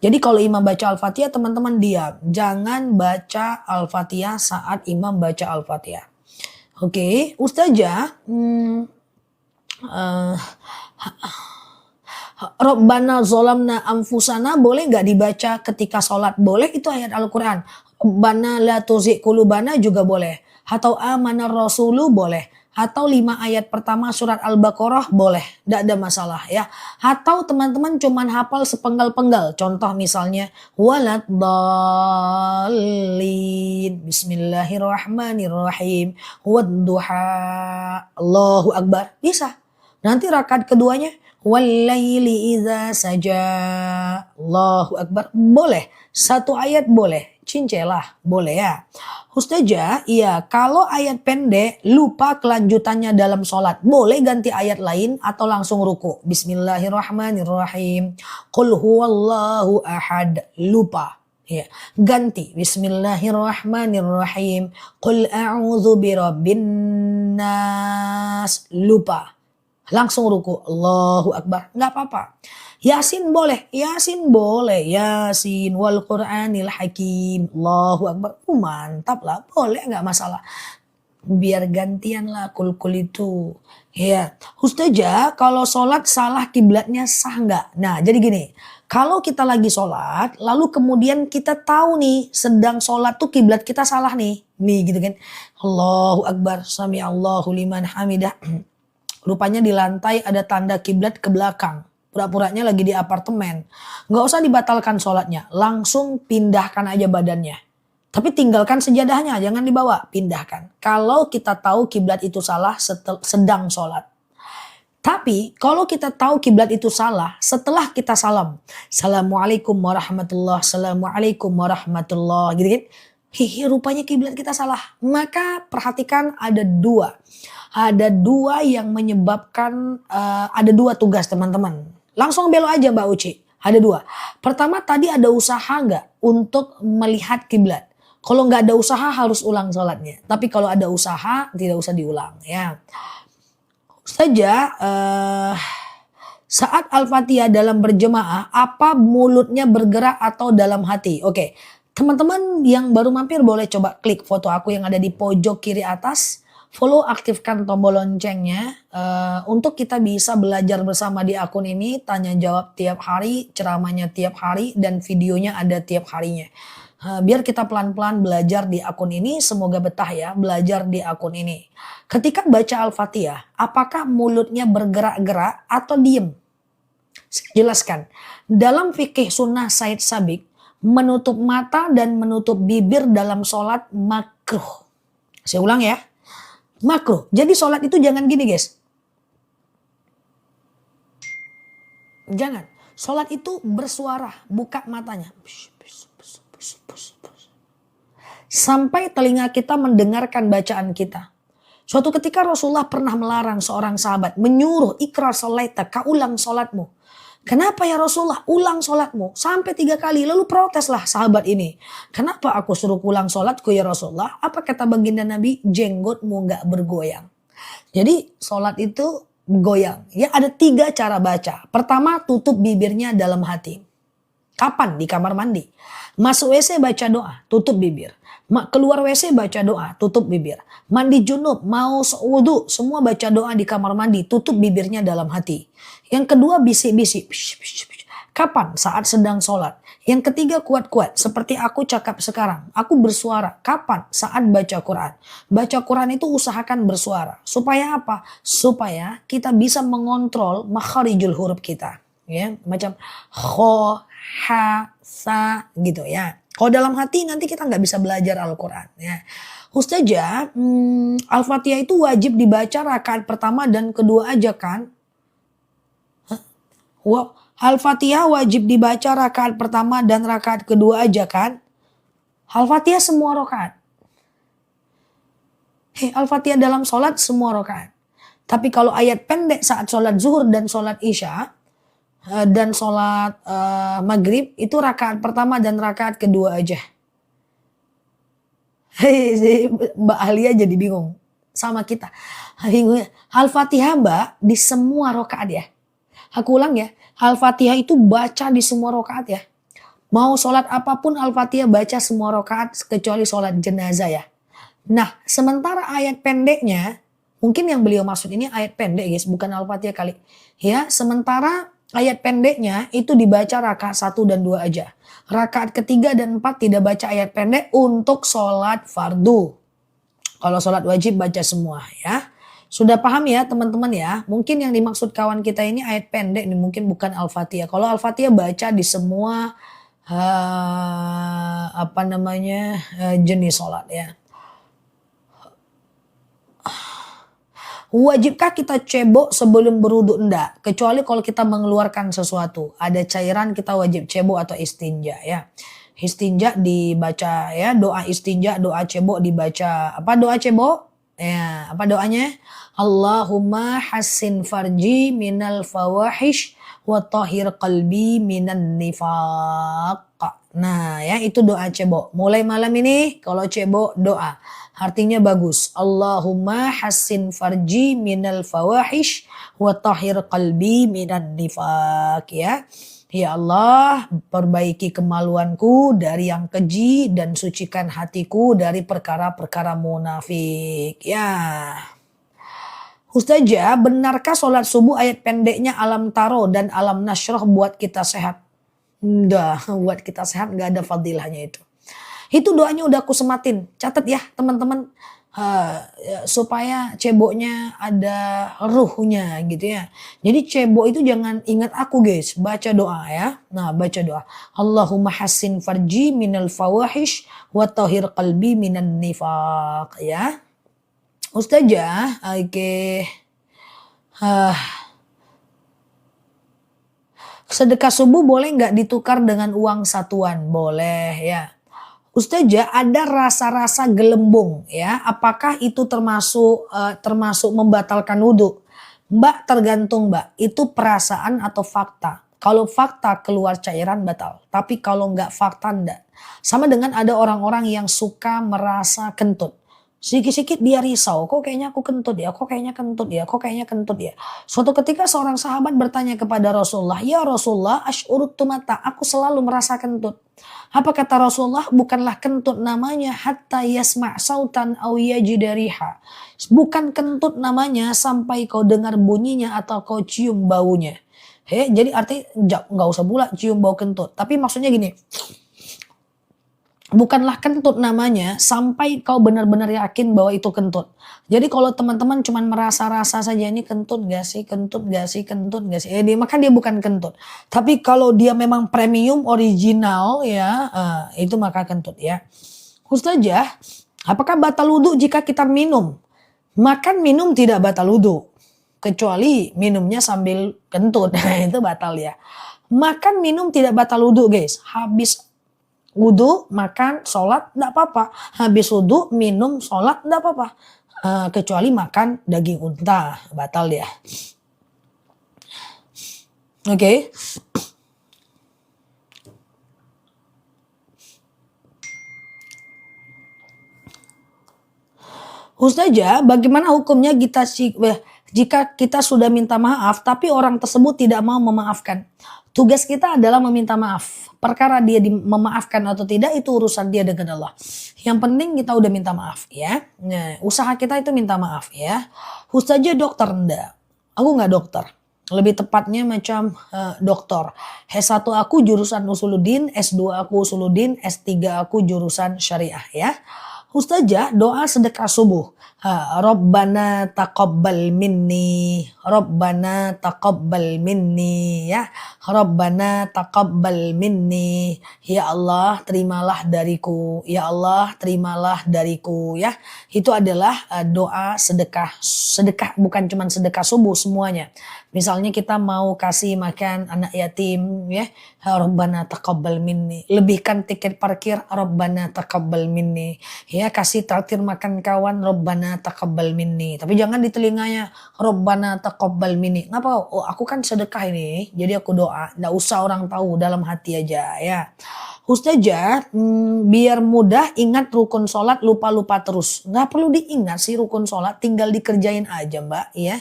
Jadi kalau imam baca Al-Fatihah teman-teman diam. Jangan baca Al-Fatihah saat imam baca Al-Fatihah. Oke, Ustazah. Rabbana zolamna anfusana boleh nggak dibaca ketika sholat? Boleh, itu ayat Al-Quran. Rabbana la tuzigh qulubana juga boleh. Atau amanar rasulu boleh. Atau 5 ayat pertama surat Al-Baqarah boleh. Tidak ada masalah ya. Atau teman-teman cuman hafal sepenggal-penggal. Contoh misalnya walad dallin. Bismillahirrahmanirrahim. Wadduha. Allahu Akbar. Bisa. Nanti rakaat keduanya walaili idza saja. Allahu Akbar. Boleh. 1 ayat boleh. Cincelah. Boleh ya. Ustazah, iya kalau ayat pendek lupa kelanjutannya dalam sholat. Boleh ganti ayat lain atau langsung ruku. Bismillahirrahmanirrahim. Qul huwallahu ahad. Lupa. Ya, ganti. Bismillahirrahmanirrahim. Qul a'udzu birabbin nas. Lupa. Langsung ruku. Allahu Akbar. Nggak apa-apa. Yasin boleh. Yasin boleh. Yasin wal Qur'anil Hakim. Allahu Akbar. Mantap lah. Boleh nggak masalah. Biar gantian lah kul-kul itu. Ya. Ustazah kalau sholat salah kiblatnya sah nggak? Nah jadi gini. Kalau kita lagi sholat. Lalu kemudian kita tahu nih. Sedang sholat tuh kiblat kita salah nih. Nih gitu kan. Allahu Akbar. Sami Allahu liman hamidah. Rupanya di lantai ada tanda kiblat ke belakang. Pura-puranya lagi di apartemen. Nggak usah dibatalkan sholatnya. Langsung pindahkan aja badannya. Tapi tinggalkan sejadahnya. Jangan dibawa. Pindahkan. Kalau kita tahu kiblat itu salah sedang sholat. Tapi kalau kita tahu kiblat itu salah setelah kita salam. Assalamualaikum warahmatullahi wabarakatuh. Assalamualaikum warahmatullahi wabarakatuh. Gitu kan. Hihi, rupanya kiblat kita salah. Maka perhatikan ada 2. Ada 2 yang menyebabkan, ada 2 tugas teman-teman. Langsung belok aja Mbak Uci. Ada 2. Pertama tadi ada usaha nggak untuk melihat kiblat. Kalau nggak ada usaha harus ulang sholatnya. Tapi kalau ada usaha tidak usah diulang ya. Saja saat Al-Fatihah dalam berjemaah apa mulutnya bergerak atau dalam hati? Oke. Teman-teman yang baru mampir boleh coba klik foto aku yang ada di pojok kiri atas. Follow, aktifkan tombol loncengnya untuk kita bisa belajar bersama di akun ini. Tanya jawab tiap hari, ceramahnya tiap hari, dan videonya ada tiap harinya. Biar kita pelan-pelan belajar di akun ini. Semoga betah ya belajar di akun ini. Ketika baca Al-Fatihah, apakah mulutnya bergerak-gerak atau diem? Jelaskan. Dalam fikih sunnah Said Sabiq, menutup mata dan menutup bibir dalam sholat makruh. Saya ulang ya. Makruh. Jadi sholat itu jangan gini guys. Jangan. Sholat itu bersuara, buka matanya. Sampai telinga kita mendengarkan bacaan kita. Suatu ketika Rasulullah pernah melarang seorang sahabat, menyuruh ikrar sholaita, kau ulang sholatmu. Kenapa ya Rasulullah ulang sholatmu? Sampai 3 kali, lalu proteslah sahabat ini. Kenapa aku suruh ulang sholatku ya Rasulullah? Apa kata baginda Nabi? Jenggotmu gak bergoyang. Jadi sholat itu goyang. Ya ada 3 cara baca. Pertama, tutup bibirnya dalam hati. Kapan? Di kamar mandi. Masuk WC baca doa, tutup bibir. Keluar WC baca doa, tutup bibir. Mandi junub, mau wudu, semua baca doa di kamar mandi, tutup bibirnya dalam hati. Yang kedua, bisik-bisik. Kapan? Saat sedang sholat. Yang ketiga, kuat-kuat. Seperti aku cakap sekarang. Aku bersuara. Kapan? Saat baca Quran. Baca Quran itu usahakan bersuara. Supaya apa? Supaya kita bisa mengontrol makharijul huruf kita. Ya, macam kho, ha, sa gitu ya. Kalau dalam hati nanti kita nggak bisa belajar Al-Quran. Ya. Ustazah, Al-Fatihah itu wajib dibaca rakaat pertama dan kedua aja kan? Wow. Al-Fatihah wajib dibaca rakaat pertama dan rakaat kedua aja kan? Al-Fatihah semua rakaat. Al-Fatihah dalam sholat semua rakaat. Tapi kalau ayat pendek saat sholat zuhur dan sholat isya dan sholat maghrib itu rakaat pertama dan rakaat kedua aja. Mbak Alia jadi bingung sama kita. Al-Fatihah Mbak di semua rakaat ya. Aku ulang ya. Al-Fatihah itu baca di semua rakaat ya. Mau sholat apapun Al-Fatihah baca semua rakaat kecuali sholat jenazah ya. Nah sementara ayat pendeknya, mungkin yang beliau maksud ini ayat pendek guys, bukan Al-Fatihah kali. Ya, sementara ayat pendeknya itu dibaca rakaat 1 dan 2 aja. Rakaat ketiga dan 4 tidak baca ayat pendek untuk sholat fardu. Kalau sholat wajib baca semua ya. Sudah paham ya teman-teman ya. Mungkin yang dimaksud kawan kita ini ayat pendek nih, mungkin bukan Al-Fatihah. Kalau Al-Fatihah baca di semua jenis sholat ya. Wajibkah kita cebok sebelum berwudu? Enggak. Kecuali kalau kita mengeluarkan sesuatu. Ada cairan kita wajib cebok atau istinja ya. Istinja dibaca ya. Doa istinja, doa cebok dibaca. Apa doa cebok? Ya, apa doanya? Allahumma hassin farji minal fawahish wa tahhir qalbi minan nifaq. Nah, ya itu doa cebok. Mulai malam ini kalau cebok doa. Artinya bagus. Allahumma hassin farji minal fawahish wa tahhir qalbi minan nifaq ya. Ya Allah, perbaiki kemaluanku dari yang keji dan sucikan hatiku dari perkara-perkara munafik. Ya. Ustazah, benarkah sholat subuh ayat pendeknya alam taro dan alam nasroh buat kita sehat? Enggak, buat kita sehat nggak ada fadilahnya itu. Itu doanya udah aku sematin. Catat ya teman-teman. Supaya ceboknya ada ruhnya gitu ya. Jadi cebok itu jangan ingat aku guys. Baca doa ya. Nah baca doa. Allahumma hassin farji minal fawahish wa tahhir qalbi minan nifaq ya. Ustazah, oke. Sedekah subuh boleh nggak ditukar dengan uang satuan? Boleh ya. Ustazah, ada rasa-rasa gelembung ya. Apakah itu termasuk membatalkan wudhu? Mbak, tergantung Mbak. Itu perasaan atau fakta. Kalau fakta keluar cairan batal. Tapi kalau nggak fakta enggak. Sama dengan ada orang-orang yang suka merasa kentut. Sedikit-sedikit dia risau, kok kayaknya aku kentut ya, kok kayaknya kentut ya, kok kayaknya kentut ya. Suatu ketika seorang sahabat bertanya kepada Rasulullah, ya Rasulullah, asy'urut tumata, aku selalu merasa kentut. Apa kata Rasulullah? Bukanlah kentut namanya hatta yasma' sautan aw yajida riha. Bukan kentut namanya sampai kau dengar bunyinya atau kau cium baunya. Jadi artinya nggak usah pula cium bau kentut. Tapi maksudnya gini. bukanlah kentut namanya sampai kau benar-benar yakin bahwa itu kentut. Jadi kalau teman-teman cuman merasa-rasa saja ini kentut gak sih, kentut gak sih, kentut gak sih, maka dia bukan kentut. Tapi kalau dia memang premium original ya, itu maka kentut ya. Ustazah, apakah batal wudhu jika kita minum? Makan minum tidak batal wudhu. Kecuali minumnya sambil kentut, itu batal ya. Makan minum tidak batal wudhu guys. Habis wudhu, makan, sholat, tidak apa-apa. Habis wudhu, minum, sholat, tidak apa-apa. Kecuali makan daging unta, batal dia. Oke. Ustazah, bagaimana hukumnya jika kita sudah minta maaf tapi orang tersebut tidak mau memaafkan? Tugas kita adalah meminta maaf. Perkara dia memaafkan atau tidak itu urusan dia dengan Allah. Yang penting kita udah minta maaf ya. Nah, usaha kita itu minta maaf ya. Ustazah dokter enggak. Aku nggak dokter. Lebih tepatnya macam dokter. S1 aku jurusan Usuluddin, S2 aku Usuluddin, S3 aku jurusan syariah ya. Ustazah doa sedekah subuh. Rabbana taqabbal minni. Rabbana taqabbal minni ya. Rabbana taqabbal minni. Ya Allah terimalah dariku. Ya Allah terimalah dariku ya. Itu adalah doa sedekah. Sedekah bukan cuma sedekah subuh semuanya. Misalnya kita mau kasih makan anak yatim ya. Rabbana taqabbal minni. Lebihkan tiket parkir. Rabbana taqabbal minni. Ya kasih traktir makan kawan. Rabbana taqabbal minni. Tapi jangan di telinganya Rabbana taqabbal minni. Ngapa? Oh aku kan sedekah ini. Jadi aku doa. Nggak usah orang tahu, dalam hati aja ya. Ustazah, biar mudah ingat rukun sholat, lupa-lupa terus. Nggak perlu diingat sih rukun sholat, tinggal dikerjain aja mbak ya.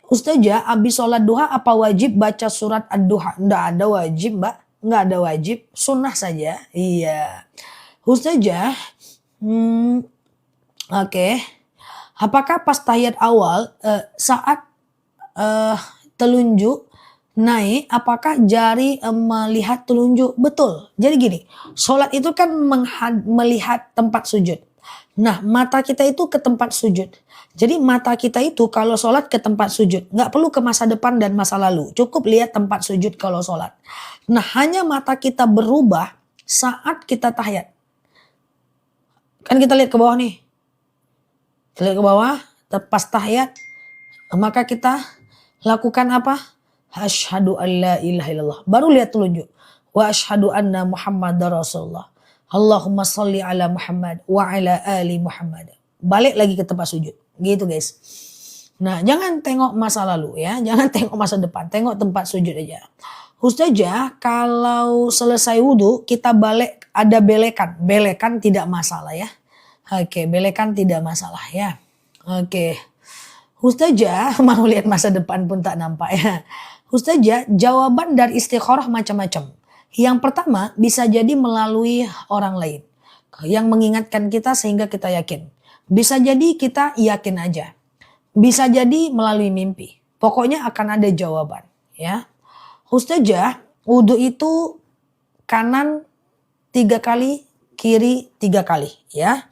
Ustazah, abis sholat duha apa wajib baca surat ad-duha? Nggak ada wajib mbak, nggak ada wajib, sunnah saja. Iya. Ustazah, oke. Apakah pas tahiyat awal saat telunjuk naik, apakah jari melihat telunjuk? Betul. Jadi gini, sholat itu kan melihat tempat sujud. Nah, mata kita itu ke tempat sujud. Jadi mata kita itu kalau sholat ke tempat sujud. Nggak perlu ke masa depan dan masa lalu. Cukup lihat tempat sujud kalau sholat. Nah, hanya mata kita berubah saat kita tahiyat. Kan kita lihat ke bawah nih. Kita lihat ke bawah, pas tahiyat. Maka kita lakukan apa? Asyhadu an la ilaha illallah. Baru lihat telunjuk. Wa asyhadu anna Muhammadar Rasulullah. Allahumma salli ala Muhammad wa ala ali Muhammad. Balik lagi ke tempat sujud. Gitu guys. Nah jangan tengok masa lalu ya. Jangan tengok masa depan. Tengok tempat sujud aja. Ustazah kalau selesai wudhu kita balik ada belekan. Belekan tidak masalah ya. Oke, belekan tidak masalah ya. Oke. Ustazah mau lihat masa depan pun tak nampak ya. Ustazah jawaban dari istikharah macam-macam. Yang pertama bisa jadi melalui orang lain. Yang mengingatkan kita sehingga kita yakin. Bisa jadi kita yakin aja. Bisa jadi melalui mimpi. Pokoknya akan ada jawaban ya. Ustazah wudhu itu kanan 3 kali, kiri 3 kali ya.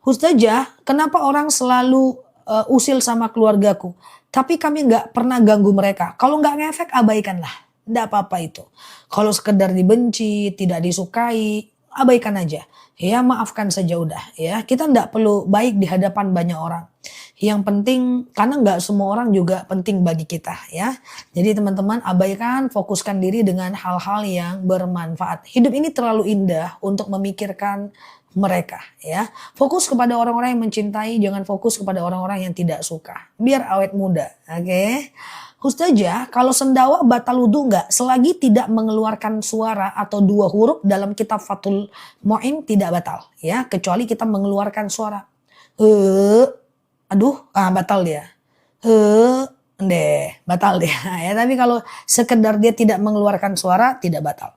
Ustazah kenapa orang selalu usil sama keluargaku. Tapi kami nggak pernah ganggu mereka. Kalau nggak ngefek abaikanlah. Nggak apa-apa itu. Kalau sekedar dibenci, tidak disukai, abaikan aja. Ya maafkan saja udah ya. Kita nggak perlu baik di hadapan banyak orang. Yang penting karena nggak semua orang juga penting bagi kita ya. Jadi teman-teman abaikan, fokuskan diri dengan hal-hal yang bermanfaat. Hidup ini terlalu indah untuk memikirkan mereka ya. Fokus kepada orang-orang yang mencintai, jangan fokus kepada orang-orang yang tidak suka. Biar awet muda, oke? Ustazah, kalau sendawa batal wudu enggak? Selagi tidak mengeluarkan suara atau 2 huruf dalam kitab Fathul Mu'in tidak batal ya, kecuali kita mengeluarkan suara. Batal dia. Batal dia ya. Tapi kalau sekedar dia tidak mengeluarkan suara tidak batal.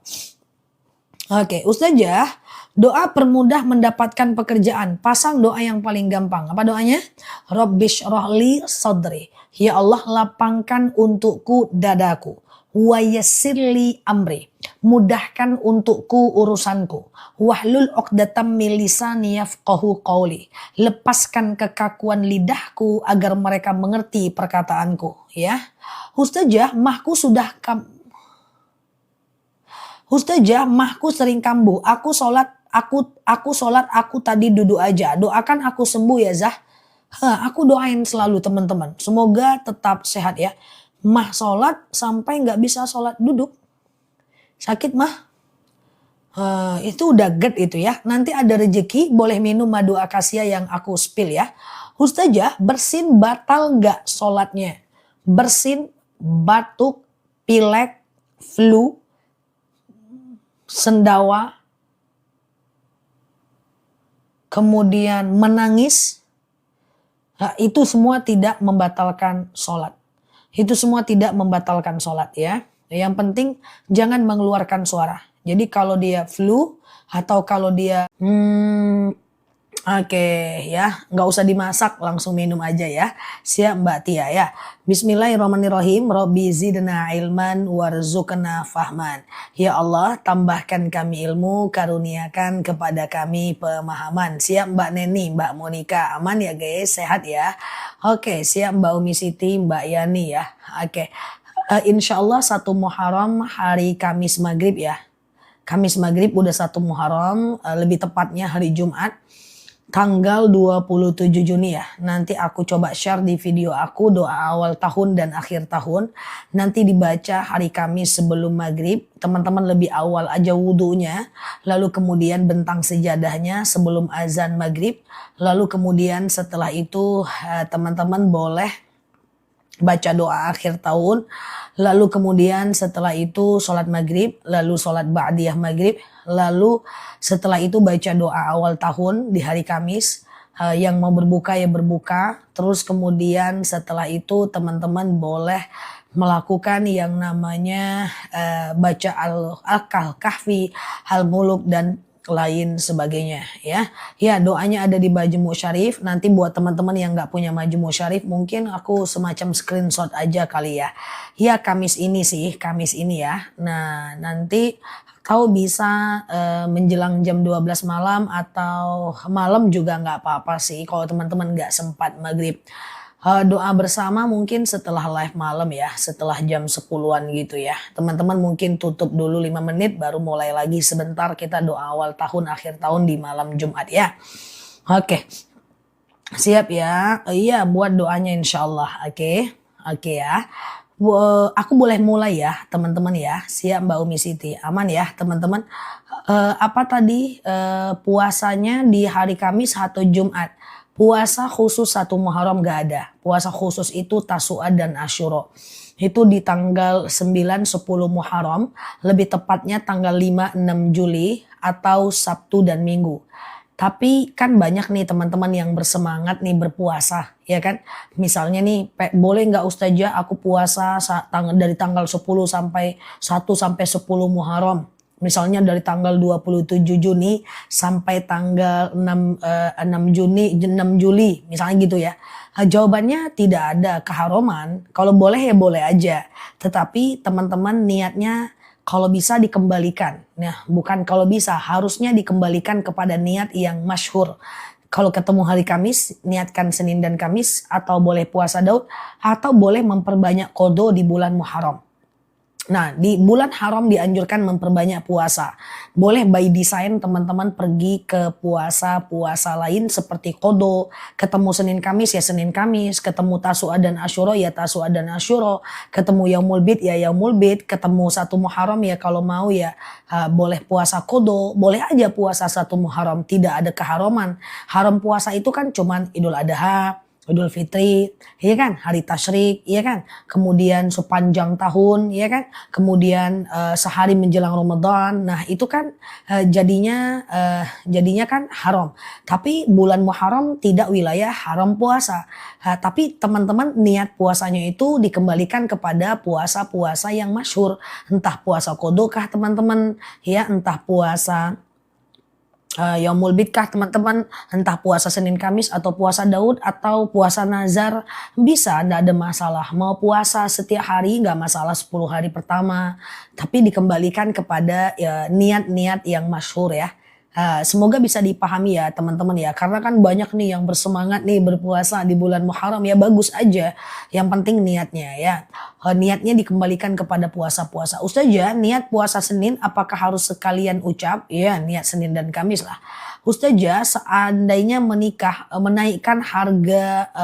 Oke, Ustazah, doa permudah mendapatkan pekerjaan. Pasang doa yang paling gampang. Apa doanya? Rabbish rohli sodri. Ya Allah, lapangkan untukku dadaku. Wa yassirli amri. Mudahkan untukku urusanku. Wahlul uqdatam min lisani yafqahu qawli. Lepaskan kekakuan lidahku agar mereka mengerti perkataanku. Ya, Ustazah, mahku sering kambuh. Aku tadi duduk aja. Doakan aku sembuh ya Zah. Aku doain selalu teman-teman. Semoga tetap sehat ya. Mah sholat sampai nggak bisa sholat duduk. Sakit mah. Itu udah GERD itu ya. Nanti ada rezeki boleh minum madu akasia yang aku spill ya. Ustazah, bersin batal nggak sholatnya? Bersin, batuk, pilek, flu, sendawa, kemudian menangis, itu semua tidak membatalkan sholat. Itu semua tidak membatalkan sholat ya. Yang penting jangan mengeluarkan suara. Jadi kalau dia flu atau kalau dia oke ya, nggak usah dimasak, langsung minum aja ya. Siap Mbak Tia ya. Bismillahirrahmanirrahim. Robbi zidna ilman warzuqna fahman. Ya Allah, tambahkan kami ilmu, karuniakan kepada kami pemahaman. Siap Mbak Neni, Mbak Monika, aman ya guys, sehat ya. Oke, siap Mbak Umi Siti, Mbak Yani ya. Oke, insya Allah 1 Muharram hari Kamis Maghrib ya. Kamis Maghrib udah 1 Muharram, lebih tepatnya hari Jumat. Tanggal 27 Juni ya. Nanti aku coba share di video aku doa awal tahun dan akhir tahun. Nanti dibaca hari Kamis sebelum maghrib. Teman-teman lebih awal aja wudunya. Lalu kemudian bentang sejadahnya sebelum azan maghrib. Lalu kemudian setelah itu teman-teman boleh baca doa akhir tahun. Lalu kemudian setelah itu sholat maghrib, lalu sholat ba'diyah maghrib, lalu setelah itu baca doa awal tahun di hari Kamis, yang mau berbuka ya berbuka, terus kemudian setelah itu teman-teman boleh melakukan yang namanya baca Al-Kahfi, Al-Muluk dan lain sebagainya ya. Ya, doanya ada di Majmu' Syarif. Nanti buat teman-teman yang nggak punya Majmu' Syarif mungkin aku semacam screenshot aja kali ya. Ya Kamis ini ya. Nah, nanti kau bisa menjelang jam 12 malam atau malam juga nggak apa-apa sih kalau teman-teman nggak sempat maghrib. Doa bersama mungkin setelah live malam ya, setelah jam 10-an gitu ya. Teman-teman mungkin tutup dulu 5 menit baru mulai lagi sebentar kita doa awal tahun akhir tahun di malam Jumat ya. Oke. Siap ya. Iya buat doanya insyaallah. Oke ya. Aku boleh mulai ya teman-teman ya. Siap Mbak Umi Siti. Aman ya teman-teman. Apa tadi puasanya di hari Kamis atau Jumat? Puasa khusus 1 Muharram gak ada. Puasa khusus itu Tasu'a dan Asyura. Itu di tanggal 9-10 Muharram. Lebih tepatnya tanggal 5-6 Juli atau Sabtu dan Minggu. Tapi kan banyak nih teman-teman yang bersemangat nih berpuasa. Ya kan? Misalnya nih boleh gak Ustazah aku puasa dari tanggal 10 sampai 1 sampai 10 Muharram. Misalnya dari tanggal 27 Juni sampai tanggal 6 Juli misalnya gitu ya. Jawabannya tidak ada keharuman. Kalau boleh ya boleh aja. Tetapi teman-teman niatnya kalau bisa dikembalikan. Nah, bukan kalau bisa, harusnya dikembalikan kepada niat yang masyhur. Kalau ketemu hari Kamis, niatkan Senin dan Kamis atau boleh puasa Daud atau boleh memperbanyak qada di bulan Muharram. Nah, di bulan haram dianjurkan memperbanyak puasa. Boleh by design teman-teman pergi ke puasa-puasa lain seperti qada, ketemu Senin Kamis ya Senin Kamis, ketemu Tasu'a dan Asyura ya Tasu'a dan Asyura, ketemu Yaumul Bid ya Yaumul Bid, ketemu 1 Muharram ya kalau mau ya boleh puasa qada, boleh aja puasa 1 Muharram, tidak ada keharaman. Haram puasa itu kan cuman Idul Adha, Idul Fitri, iya kan, hari tasyrik, iya kan, kemudian sepanjang tahun, iya kan, kemudian sehari menjelang Ramadan. Nah itu kan jadinya kan haram. Tapi bulan Muharram tidak wilayah haram puasa. Tapi teman-teman niat puasanya itu dikembalikan kepada puasa-puasa yang masyhur, entah puasa qodokah teman-teman, ya entah puasa Yaumul Bid kah teman-teman, entah puasa Senin Kamis atau puasa Daud atau puasa Nazar, bisa nggak ada masalah. Mau puasa setiap hari nggak masalah 10 hari pertama, tapi dikembalikan kepada ya, niat-niat yang masyhur ya. Semoga bisa dipahami ya teman-teman ya, karena kan banyak nih yang bersemangat nih berpuasa di bulan Muharram, ya bagus aja, yang penting niatnya ya. Niatnya dikembalikan kepada puasa-puasa. Ustazah, niat puasa Senin apakah harus sekalian ucap? Ya, niat Senin dan Kamis lah. Ustazah, seandainya menaikkan harga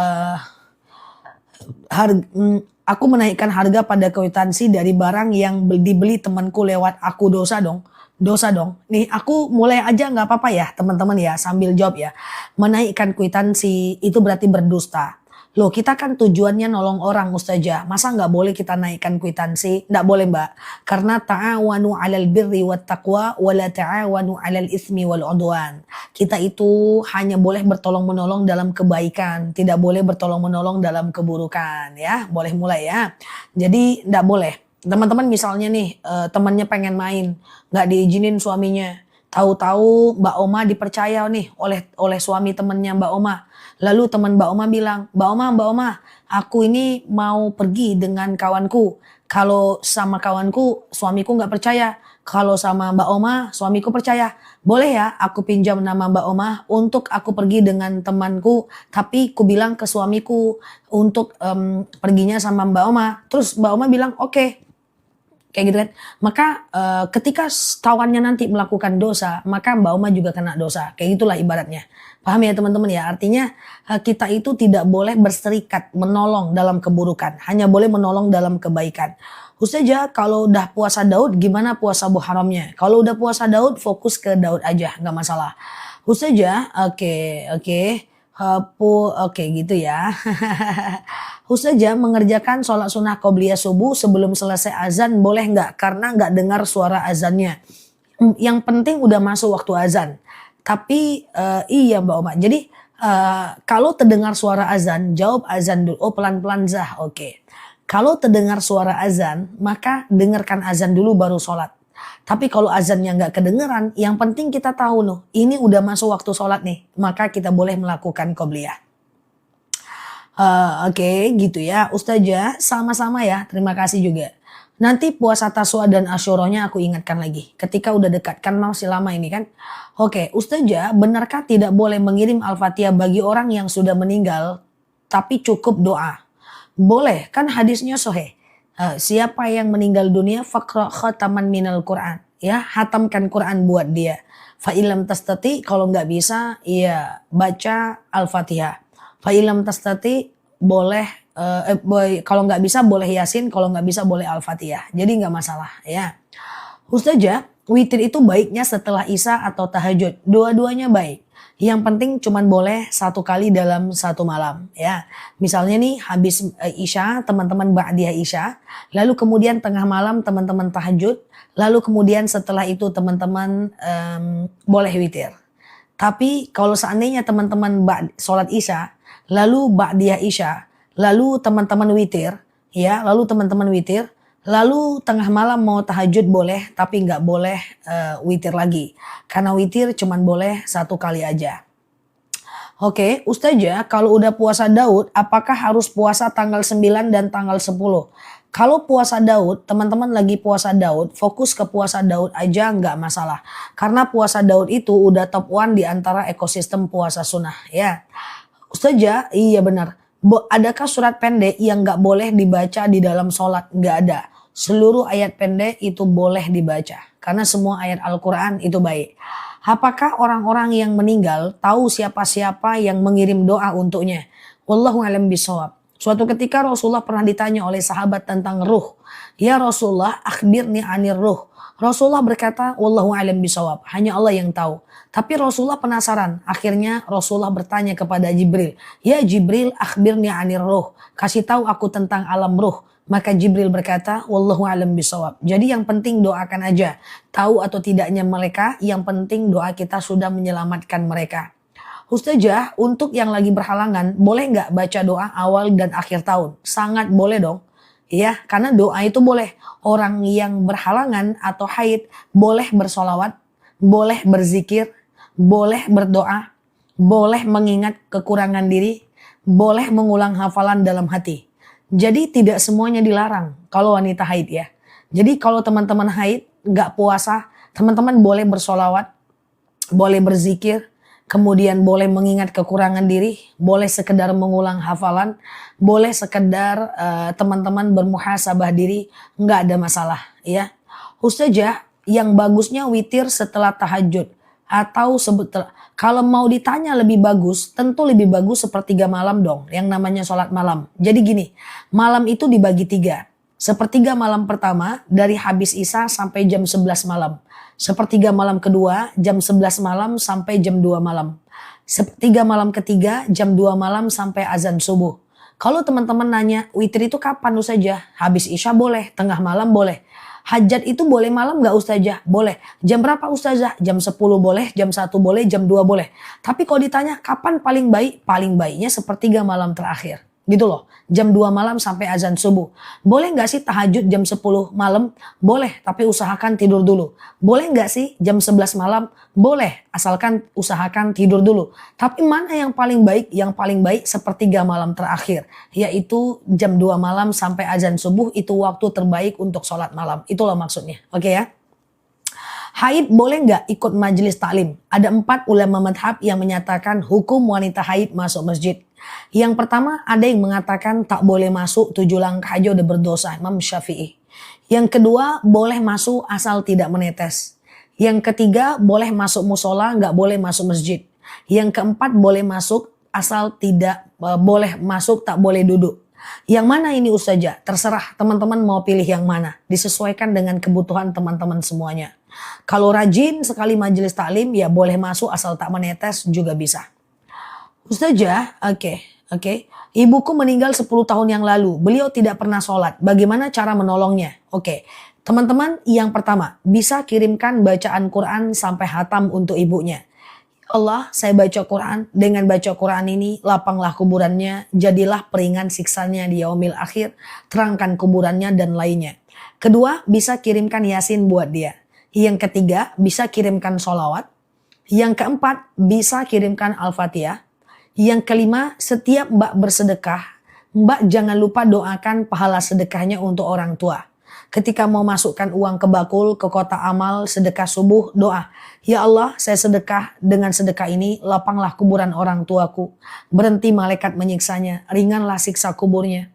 aku menaikkan harga pada kwitansi dari barang yang dibeli temanku lewat aku, dosa dong. Dosa dong. Nih aku mulai aja nggak apa-apa ya teman-teman ya, sambil jawab ya. Menaikkan kwitansi itu berarti berdusta. Loh kita kan tujuannya nolong orang Ustazah. Masa nggak boleh kita naikkan kwitansi? Nggak boleh Mbak. Karena ta'awanu 'alal birri wat taqwa wa la ta'awanu 'alal ismi wal 'udwan. Kita itu hanya boleh bertolong-menolong dalam kebaikan, tidak boleh bertolong-menolong dalam keburukan ya. Boleh mulai ya. Jadi nggak boleh. Teman-teman misalnya nih temannya pengen main, nggak diizinin suaminya. Tahu-tahu Mbak Oma dipercaya nih oleh suami temannya Mbak Oma. Lalu teman Mbak Oma bilang, Mbak Oma, aku ini mau pergi dengan kawanku. Kalau sama kawanku, suamiku nggak percaya. Kalau sama Mbak Oma, suamiku percaya. Boleh ya aku pinjam nama Mbak Oma untuk aku pergi dengan temanku. Tapi ku bilang ke suamiku untuk perginya sama Mbak Oma. Terus Mbak Oma bilang oke. Kayak gitu kan. Maka ketika kawannya nanti melakukan dosa, maka Mbak Oma juga kena dosa. Kayak gitulah ibaratnya. Paham ya teman-teman ya? Artinya kita itu tidak boleh berserikat menolong dalam keburukan. Hanya boleh menolong dalam kebaikan. Ustazah kalau udah puasa Daud gimana puasa Muharramnya? Kalau udah puasa Daud fokus ke Daud aja, nggak masalah. Ustazah, oke gitu ya. Ustazah mengerjakan sholat sunnah qobliyah subuh sebelum selesai azan boleh nggak? Karena nggak dengar suara azannya. Yang penting udah masuk waktu azan. Tapi iya Mbak Oma. Jadi kalau terdengar suara azan, jawab azan dulu. Oh pelan-pelan Zah, oke. Kalau terdengar suara azan, maka dengarkan azan dulu baru sholat. Tapi kalau azannya nggak kedengeran, yang penting kita tahu loh, ini udah masuk waktu sholat nih. Maka kita boleh melakukan qobliyah. Oke, gitu ya Ustazah, sama-sama ya, terima kasih juga. Nanti puasa Taswa dan Asyuranya aku ingatkan lagi. Ketika udah dekat, kan masih lama ini kan. Oke, Ustazah, benarkah tidak boleh mengirim Al-Fatihah bagi orang yang sudah meninggal, tapi cukup doa? Boleh, kan hadisnya sahih. Siapa yang meninggal dunia, faqra khataman minal Quran. Ya, hatamkan Quran buat dia. Fa'ilam tastati, kalau nggak bisa, ya baca Al-Fatihah. Fa'ilam tastati, boleh kalau nggak bisa boleh Yasin, kalau nggak bisa boleh Al-Fatihah. Jadi nggak masalah ya. Ustazah, witir itu baiknya setelah Isya atau tahajud. Dua-duanya baik. Yang penting cuman boleh 1 kali dalam 1 malam ya. Misalnya nih habis Isya teman-teman ba'diyah Isya, lalu kemudian tengah malam teman-teman tahajud, lalu kemudian setelah itu teman-teman boleh witir. Tapi kalau seandainya teman-teman sholat Isya, lalu ba'diyah Isya, lalu teman-teman witir, ya, lalu tengah malam mau tahajud boleh, tapi nggak boleh witir lagi, karena witir cuman boleh 1 kali aja. Oke, Ustazah, kalau udah puasa Daud, apakah harus puasa tanggal 9 dan tanggal 10? Kalau puasa Daud, teman-teman lagi puasa Daud, fokus ke puasa Daud aja nggak masalah. Karena puasa Daud itu udah top 1 di antara ekosistem puasa sunnah ya. Ustazah, iya benar. Adakah surat pendek yang nggak boleh dibaca di dalam sholat? Nggak ada. Seluruh ayat pendek itu boleh dibaca. Karena semua ayat Al-Quran itu baik. Apakah orang-orang yang meninggal tahu siapa-siapa yang mengirim doa untuknya? Wallahu a'lam bishawab. Suatu ketika Rasulullah pernah ditanya oleh sahabat tentang ruh. Ya Rasulullah, akhbirni anir ruh. Rasulullah berkata, wallahu alam bisawab. Hanya Allah yang tahu. Tapi Rasulullah penasaran. Akhirnya Rasulullah bertanya kepada Jibril. Ya Jibril, akhbirni anir ruh. Kasih tahu aku tentang alam ruh. Maka Jibril berkata, wallahu alam bisawab. Jadi yang penting doakan aja. Tahu atau tidaknya mereka, yang penting doa kita sudah menyelamatkan mereka. Ustazah, untuk yang lagi berhalangan, boleh nggak baca doa awal dan akhir tahun? Sangat boleh dong. Ya, karena doa itu boleh. Orang yang berhalangan atau haid boleh bersolawat, boleh berzikir, boleh berdoa, boleh mengingat kekurangan diri, boleh mengulang hafalan dalam hati. Jadi tidak semuanya dilarang kalau wanita haid ya. Jadi kalau teman-teman haid nggak puasa, teman-teman boleh bersolawat, boleh berzikir, kemudian boleh mengingat kekurangan diri, boleh sekedar mengulang hafalan, boleh sekedar teman-teman bermuhasabah diri, nggak ada masalah ya. Ustazah, yang bagusnya witir setelah tahajud atau kalau mau ditanya lebih bagus, tentu lebih bagus sepertiga malam dong, yang namanya sholat malam. Jadi gini, malam itu dibagi tiga. Sepertiga malam pertama dari habis Isya sampai jam 11 malam. Sepertiga malam kedua jam 11 malam sampai jam 2 malam. Sepertiga malam ketiga jam 2 malam sampai azan subuh. Kalau teman-teman nanya witir itu kapan Ustazah? Habis Isya boleh, tengah malam boleh. Hajat itu boleh malam gak Ustazah? Boleh. Jam berapa Ustazah? Jam 10 boleh, jam 1 boleh, jam 2 boleh. Tapi kalau ditanya kapan paling baik? Paling baiknya sepertiga malam terakhir. Gitu loh, jam 2 malam sampai azan subuh. Boleh nggak sih tahajud jam 10 malam? Boleh, tapi usahakan tidur dulu. Boleh nggak sih jam 11 malam? Boleh, asalkan usahakan tidur dulu. Tapi mana yang paling baik? Yang paling baik sepertiga malam terakhir, yaitu jam 2 malam sampai azan subuh, itu waktu terbaik untuk sholat malam. Itulah maksudnya, oke ya? Haid boleh nggak ikut majelis taklim? Ada 4 ulama madhab yang menyatakan hukum wanita haid masuk masjid. Yang pertama ada yang mengatakan tak boleh masuk 7 langkah aja udah berdosa, Imam Syafi'i. Yang kedua boleh masuk asal tidak menetes. Yang ketiga boleh masuk musola, nggak boleh masuk masjid. Yang keempat boleh masuk asal tidak boleh masuk, tak boleh duduk. Yang mana ini Ustazah? Terserah teman-teman mau pilih yang mana. Disesuaikan dengan kebutuhan teman-teman semuanya. Kalau rajin sekali majelis taklim ya boleh masuk asal tak menetes juga bisa. Ustazah, oke. Ibuku meninggal 10 tahun yang lalu. Beliau tidak pernah sholat. Bagaimana cara menolongnya? Oke. Teman-teman, yang pertama, bisa kirimkan bacaan Quran sampai hatam untuk ibunya. Allah, saya baca Quran. Dengan baca Quran ini, lapanglah kuburannya. Jadilah peringan siksanya di yaumil akhir. Terangkan kuburannya dan lainnya. Kedua, bisa kirimkan Yasin buat dia. Yang ketiga, bisa kirimkan sholawat. Yang keempat, bisa kirimkan Al-Fatihah. Yang kelima, setiap Mbak bersedekah, Mbak jangan lupa doakan pahala sedekahnya untuk orang tua. Ketika mau masukkan uang ke bakul, ke kotak amal, sedekah subuh, doa. Ya Allah, saya sedekah, dengan sedekah ini lapanglah kuburan orang tuaku. Berhenti malaikat menyiksanya, ringanlah siksa kuburnya.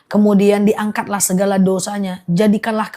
Kemudian diangkatlah segala dosanya, jadikanlah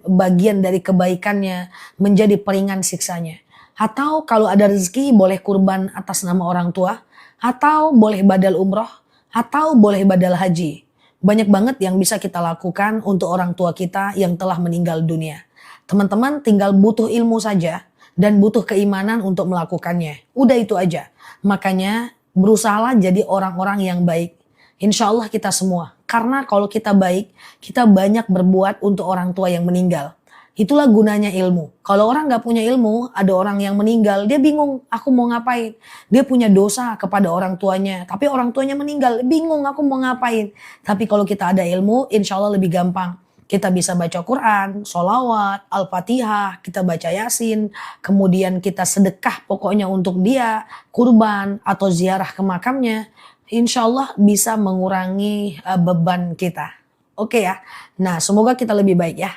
bagian dari kebaikannya menjadi peringan siksanya. Atau kalau ada rezeki boleh kurban atas nama orang tua, atau boleh badal umroh, atau boleh badal haji. Banyak banget yang bisa kita lakukan untuk orang tua kita yang telah meninggal dunia. Teman-teman tinggal butuh ilmu saja dan butuh keimanan untuk melakukannya. Udah itu aja. Makanya berusahalah jadi orang-orang yang baik. Insya Allah kita semua. Karena kalau kita baik, kita banyak berbuat untuk orang tua yang meninggal. Itulah gunanya ilmu. Kalau orang gak punya ilmu, ada orang yang meninggal, dia bingung, aku mau ngapain. Dia punya dosa kepada orang tuanya, tapi orang tuanya meninggal, bingung aku mau ngapain. Tapi kalau kita ada ilmu, insya Allah lebih gampang. Kita bisa baca Quran, sholawat, Al-Fatihah, kita baca Yasin, kemudian kita sedekah pokoknya untuk dia, kurban atau ziarah ke makamnya. Insya Allah bisa mengurangi beban kita. Oke ya, nah semoga kita lebih baik ya.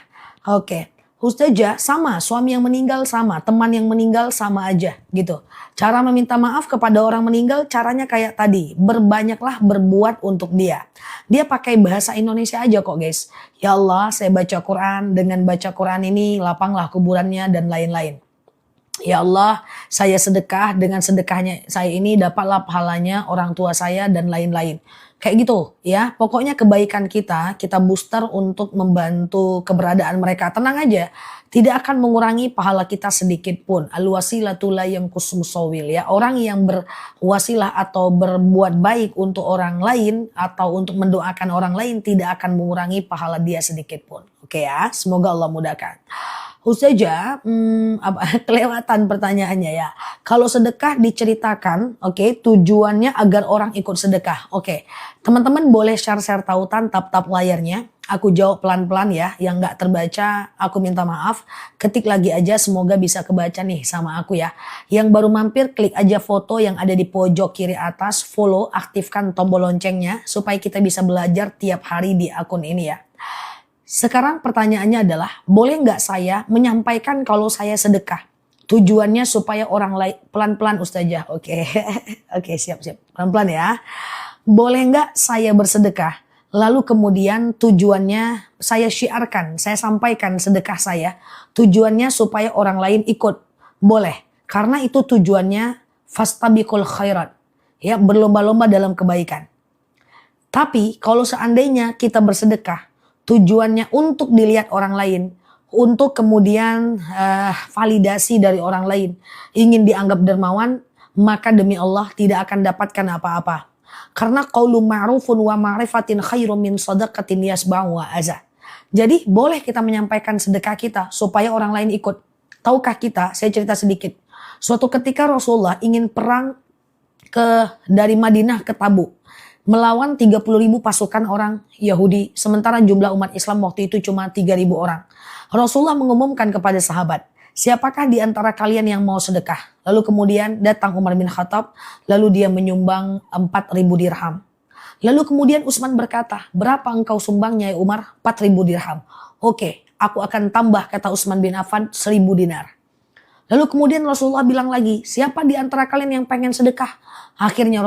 Oke. Ustazah, sama, suami yang meninggal sama, teman yang meninggal sama aja gitu. Cara meminta maaf kepada orang meninggal caranya kayak tadi, berbanyaklah berbuat untuk dia. Dia pakai bahasa Indonesia aja kok guys. Ya Allah, saya baca Quran, dengan baca Quran ini lapanglah kuburannya dan lain-lain. Ya Allah, saya sedekah, dengan sedekahnya saya ini dapatlah pahalanya orang tua saya dan lain-lain. Kayak gitu ya, pokoknya kebaikan kita booster untuk membantu keberadaan mereka. Tenang aja, tidak akan mengurangi pahala kita sedikit pun. Al-wasilatu la yanqus musawwil ya. Orang yang berwasilah atau berbuat baik untuk orang lain atau untuk mendoakan orang lain tidak akan mengurangi pahala dia sedikit pun. Oke ya, semoga Allah mudahkan. Ustazah, kelewatan pertanyaannya ya. Kalau sedekah diceritakan, oke, tujuannya agar orang ikut sedekah. Oke, teman-teman boleh share-share tautan tap-tap layarnya. Aku jawab pelan-pelan ya, yang nggak terbaca aku minta maaf. Ketik lagi aja, semoga bisa kebaca nih sama aku ya. Yang baru mampir klik aja foto yang ada di pojok kiri atas, follow, aktifkan tombol loncengnya supaya kita bisa belajar tiap hari di akun ini ya. Sekarang pertanyaannya adalah, boleh nggak saya menyampaikan kalau saya sedekah? Tujuannya supaya orang lain, pelan-pelan Ustazah, oke. Oke, siap-siap, pelan-pelan ya. Boleh nggak saya bersedekah? Lalu kemudian tujuannya saya syiarkan, saya sampaikan sedekah saya. Tujuannya supaya orang lain ikut. Boleh, karena itu tujuannya fastabiqul khairat. Ya, berlomba-lomba dalam kebaikan. Tapi kalau seandainya kita bersedekah, tujuannya untuk dilihat orang lain, untuk kemudian validasi dari orang lain, ingin dianggap dermawan, maka demi Allah tidak akan dapatkan apa-apa. Karena qaulun ma'rufun wa ma'rifatin khairum min shadaqatin yasba'u wa azah. Jadi boleh kita menyampaikan sedekah kita supaya orang lain ikut. Tahukah kita, saya cerita sedikit. Suatu ketika Rasulullah ingin perang dari Madinah ke Tabuk, melawan 30.000 pasukan orang Yahudi, sementara jumlah umat Islam waktu itu cuma 3.000 orang. Rasulullah mengumumkan kepada sahabat, siapakah di antara kalian yang mau sedekah? Lalu kemudian datang Umar bin Khattab, lalu dia menyumbang 4.000 dirham. Lalu kemudian Utsman berkata, berapa engkau sumbangnya ya Umar? 4.000 dirham. Oke, aku akan tambah, kata Utsman bin Affan, 1.000 dinar. Lalu kemudian Rasulullah bilang lagi, siapa di antara kalian yang pengen sedekah? Akhirnya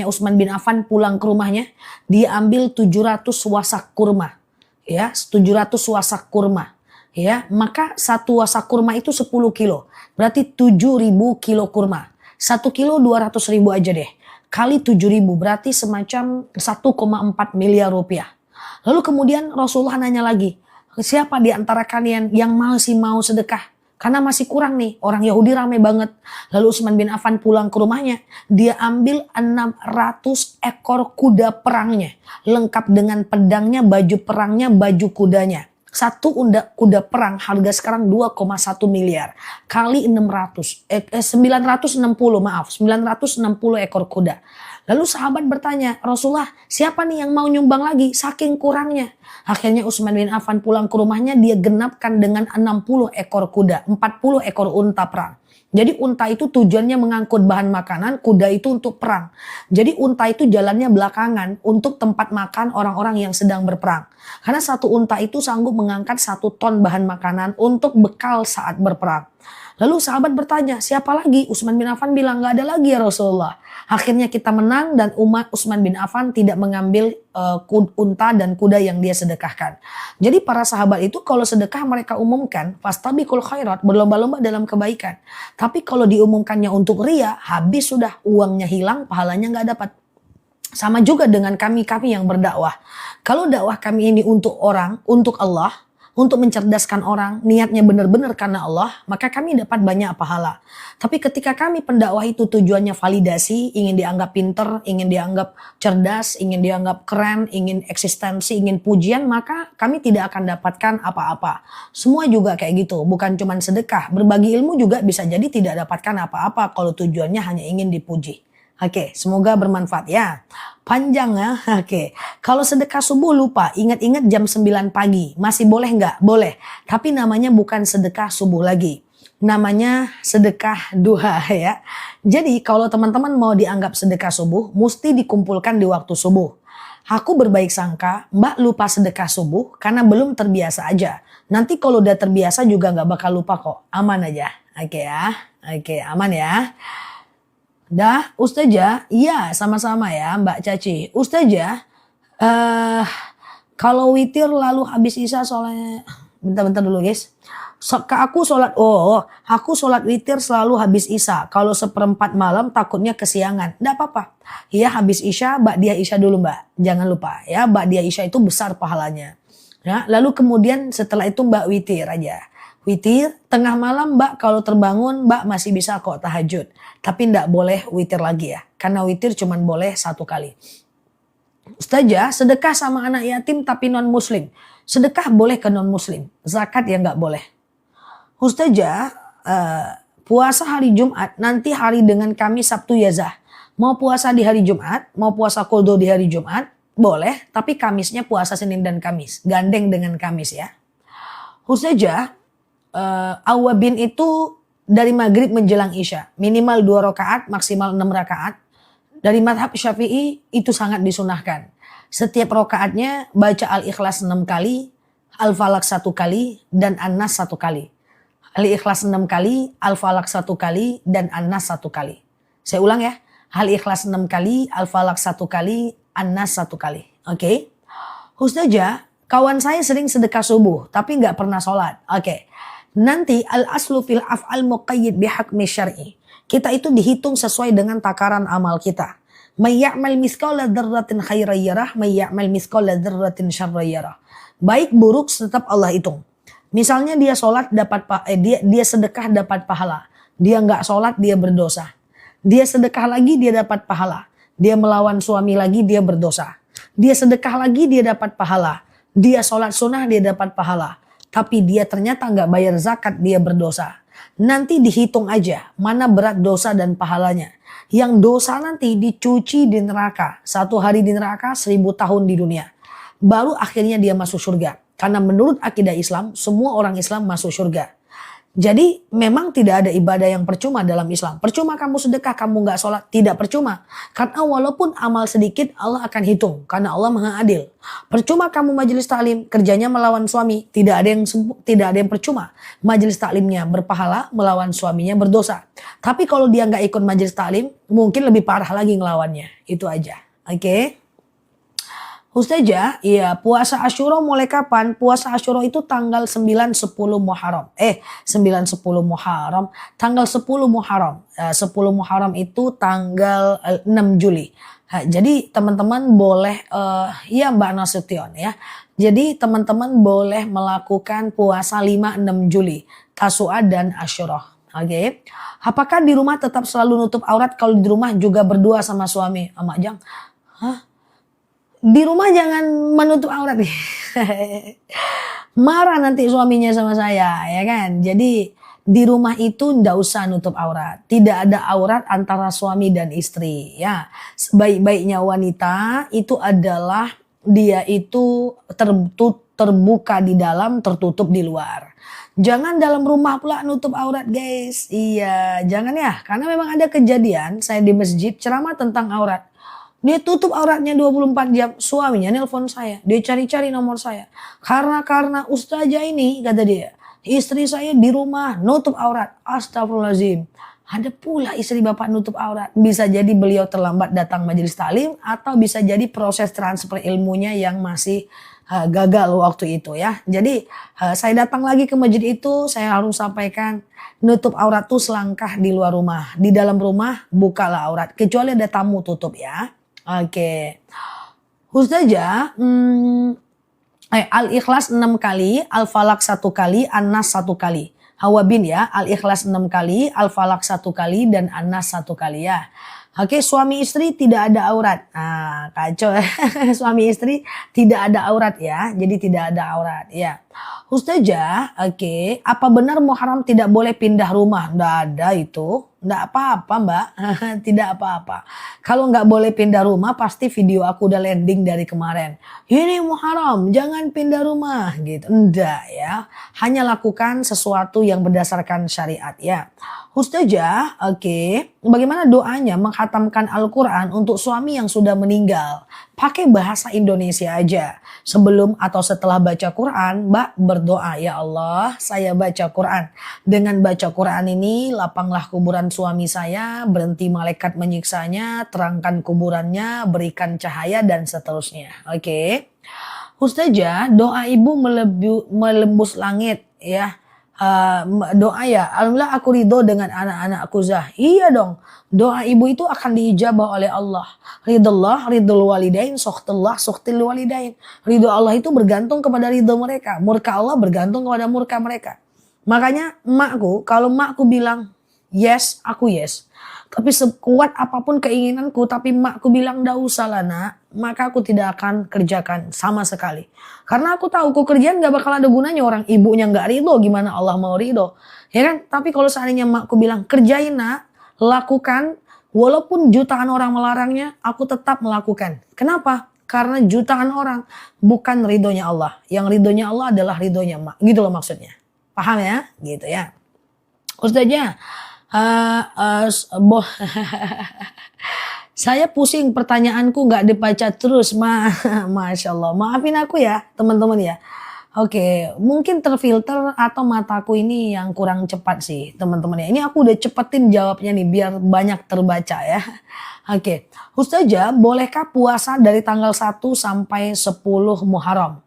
Utsman bin Affan pulang ke rumahnya, dia ambil 700 wasak kurma. Ya, 700 wasak kurma. Ya, maka satu wasak kurma itu 10 kilo. Berarti 7.000 kilo kurma. 1 kilo 200.000 aja deh. Kali 7.000 berarti semacam 1,4 miliar rupiah. Lalu kemudian Rasulullah nanya lagi, siapa di antara kalian yang masih mau sedekah? Karena masih kurang nih, orang Yahudi ramai banget. Lalu Utsman bin Affan pulang ke rumahnya, dia ambil 600 ekor kuda perangnya. Lengkap dengan pedangnya, baju perangnya, baju kudanya. Satu kuda perang harga sekarang 2,1 miliar. Kali 960 ekor kuda. Lalu sahabat bertanya, Rasulullah, siapa nih yang mau nyumbang lagi? Saking kurangnya. Akhirnya Utsman bin Affan pulang ke rumahnya, dia genapkan dengan 60 ekor kuda, 40 ekor unta perang. Jadi unta itu tujuannya mengangkut bahan makanan, kuda itu untuk perang. Jadi unta itu jalannya belakangan untuk tempat makan orang-orang yang sedang berperang. Karena satu unta itu sanggup mengangkat 1 ton bahan makanan untuk bekal saat berperang. Lalu sahabat bertanya, siapa lagi? Utsman bin Affan bilang, gak ada lagi ya Rasulullah. Akhirnya kita menang dan umat Utsman bin Affan tidak mengambil unta dan kuda yang dia sedekahkan. Jadi para sahabat itu kalau sedekah mereka umumkan, fastabiqul khairat, berlomba-lomba dalam kebaikan. Tapi kalau diumumkannya untuk ria, habis sudah, uangnya hilang, pahalanya gak dapat. Sama juga dengan kami yang berdakwah. Kalau dakwah kami ini untuk orang, untuk Allah, untuk mencerdaskan orang, niatnya benar-benar karena Allah, maka kami dapat banyak pahala. Tapi ketika kami pendakwah itu tujuannya validasi, ingin dianggap pinter, ingin dianggap cerdas, ingin dianggap keren, ingin eksistensi, ingin pujian, maka kami tidak akan dapatkan apa-apa. Semua juga kayak gitu, bukan cuma sedekah. Berbagi ilmu juga bisa jadi tidak dapatkan apa-apa kalau tujuannya hanya ingin dipuji. Oke, semoga bermanfaat ya. Panjang ya. Oke. Kalau sedekah subuh lupa, ingat-ingat jam 9 pagi. Masih boleh nggak? Boleh. Tapi namanya bukan sedekah subuh lagi. Namanya sedekah duha ya. Jadi kalau teman-teman mau dianggap sedekah subuh, mesti dikumpulkan di waktu subuh. Aku berbaik sangka, Mbak lupa sedekah subuh karena belum terbiasa aja. Nanti kalau udah terbiasa juga nggak bakal lupa kok. Aman aja. Oke ya. Oke, aman ya. Dah, Ustazah, iya sama-sama ya Mbak Caci. Ustazah, kalau witir lalu habis isya soalnya Bentar-bentar dulu guys. Aku sholat witir selalu habis isya. Kalau seperempat malam takutnya kesiangan. Nggak apa-apa. Ya habis isya, ba'diyah isya dulu mbak. Jangan lupa ya, ba'diyah isya itu besar pahalanya. Ya, lalu kemudian setelah itu mbak witir aja. Witir, tengah malam mbak kalau terbangun mbak masih bisa kok tahajud. Tapi nggak boleh witir lagi ya. Karena witir cuma boleh 1 kali. Ustazah, sedekah sama anak yatim tapi non muslim. Sedekah boleh ke non muslim. Zakat ya nggak boleh. Ustazah, puasa hari Jumat, nanti hari dengan Kamis, Sabtu, Yazah. Mau puasa di hari Jumat, mau puasa qadha di hari Jumat, boleh. Tapi Kamisnya puasa Senin dan Kamis. Gandeng dengan Kamis ya. Ustazah, awabin itu dari maghrib menjelang isya. Minimal 2 rakaat, maksimal 6 rakaat. Dari madhab Syafi'i itu sangat disunahkan. Setiap rakaatnya baca Al-Ikhlas 6 kali, Al-Falaq 1 kali, dan An-Nas 1 kali. Al-Ikhlas 6 kali, Al-Falaq 1 kali, dan An-Nas 1 kali. Saya ulang ya. Al-Ikhlas 6 kali, Al-Falaq 1 kali, An-Nas 1 kali. Oke. Ustazah, kawan saya sering sedekah subuh, tapi nggak pernah sholat. Oke. Nanti al-aslu fil af'al muqayyid bihakmi syar'i. Kita itu dihitung sesuai dengan takaran amal kita. May ya'mal mithqala dzarratin khairan yarah, may ya'mal mithqala dzarratin syarran yarah. Baik buruk tetap Allah hitung. Misalnya dia sholat dia sedekah dapat pahala. Dia nggak sholat dia berdosa. Dia sedekah lagi dia dapat pahala. Dia melawan suami lagi dia berdosa. Dia sedekah lagi dia dapat pahala. Dia sholat sunnah dia dapat pahala. Tapi dia ternyata nggak bayar zakat dia berdosa. Nanti dihitung aja mana berat dosa dan pahalanya. Yang dosa nanti dicuci di neraka. 1 hari di neraka, 1000 tahun di dunia. Baru akhirnya dia masuk surga. Karena menurut akidah Islam, semua orang Islam masuk surga. Jadi memang tidak ada ibadah yang percuma dalam Islam. Percuma kamu sedekah, kamu nggak sholat, tidak percuma. Karena walaupun amal sedikit, Allah akan hitung. Karena Allah Maha Adil. Percuma kamu majelis taklim, kerjanya melawan suami, tidak ada yang percuma. Majelis taklimnya berpahala, melawan suaminya berdosa. Tapi kalau dia nggak ikut majelis taklim, mungkin lebih parah lagi ngelawannya. Itu aja. Oke. Ustazah, iya puasa Asyura mulai kapan? Puasa Asyura itu tanggal 9, 10 Muharram. 9, 10 Muharram. Tanggal 10 Muharram. 10 Muharram itu tanggal 6 Juli. Jadi teman-teman boleh, ya Mbak Nasution ya. Jadi teman-teman boleh melakukan puasa 5, 6 Juli. Tasu'a dan Asyura. Oke. Apakah di rumah tetap selalu nutup aurat kalau di rumah juga berdua sama suami? Mak Jang, hah? Di rumah jangan menutup aurat. Marah nanti suaminya sama saya, ya kan? Jadi di rumah itu ndak usah nutup aurat. Tidak ada aurat antara suami dan istri, ya. Sebaik-baiknya wanita itu adalah dia itu terbuka di dalam, tertutup di luar. Jangan dalam rumah pula nutup aurat, guys. Iya, jangan ya. Karena memang ada kejadian saya di masjid ceramah tentang aurat. Dia tutup auratnya 24 jam. Suaminya nelpon saya. Dia cari-cari nomor saya. Karena ustazah ini, kata dia, istri saya di rumah nutup aurat. Astagfirullahaladzim. Ada pula istri bapak nutup aurat. Bisa jadi beliau terlambat datang majelis taklim. Atau bisa jadi proses transfer ilmunya yang masih gagal waktu itu ya. Jadi saya datang lagi ke masjid itu. Saya harus sampaikan. Nutup aurat tuh selangkah di luar rumah. Di dalam rumah bukalah aurat. Kecuali ada tamu tutup ya. Oke. Ustazah, Al-Ikhlas 6 kali, Al-Falaq 1 kali, An-Nas 1 kali. Hawabin ya, Al-Ikhlas 6 kali, Al-Falaq 1 kali, dan An-Nas 1 kali ya. Oke, suami istri tidak ada aurat. Nah, kacau. Suami istri tidak ada aurat ya. Jadi tidak ada aurat ya. Ustazah, oke, apa benar Muharram tidak boleh pindah rumah? Nggak ada itu. Nggak apa-apa mbak. Tidak apa-apa. Kalau nggak boleh pindah rumah pasti video aku udah landing dari kemarin. Ini Muharram, jangan pindah rumah gitu. Enggak ya. Hanya lakukan sesuatu yang berdasarkan syariat ya. Ustazah, oke, bagaimana doanya menghatamkan Al-Quran untuk suami yang sudah meninggal? Pakai bahasa Indonesia aja. Sebelum atau setelah baca Quran, mbak berdoa, ya Allah, saya baca Quran. Dengan baca Quran ini, lapanglah kuburan suami saya, berhenti malaikat menyiksanya, terangkan kuburannya, berikan cahaya, dan seterusnya. Oke. Ustazah, doa ibu melembus langit ya. Doa ya, alhamdulillah aku ridho dengan anak-anakku Zah. Iya dong, doa ibu itu akan diijabah oleh Allah. Ridullah, ridul walidain, sukhtullah, sukhtil walidain. Ridho Allah itu bergantung kepada ridho mereka. Murka Allah bergantung kepada murka mereka. Makanya emakku, kalau emakku bilang yes, aku yes. Tapi sekuat apapun keinginanku, tapi emakku bilang ndak usah lah nak, maka aku tidak akan kerjakan sama sekali. Karena aku tahu aku kerjaan gak bakal ada gunanya, orang ibunya gak ridho, gimana Allah mau ridho. Ya kan? Tapi kalau seandainya emakku bilang kerjain nak, lakukan, walaupun jutaan orang melarangnya, aku tetap melakukan. Kenapa? Karena jutaan orang bukan ridhonya Allah. Yang ridhonya Allah adalah ridhonya emak. Gitu loh maksudnya. Paham ya? Gitu ya. Ustazah, saya pusing pertanyaanku nggak dibaca terus, Masya Allah. Maafin aku ya teman-teman ya. Oke, mungkin terfilter atau mataku ini yang kurang cepat sih teman-teman ya. Ini aku udah cepetin jawabnya nih biar banyak terbaca ya. Oke, Ustazah, bolehkah puasa dari tanggal 1 sampai 10 Muharram?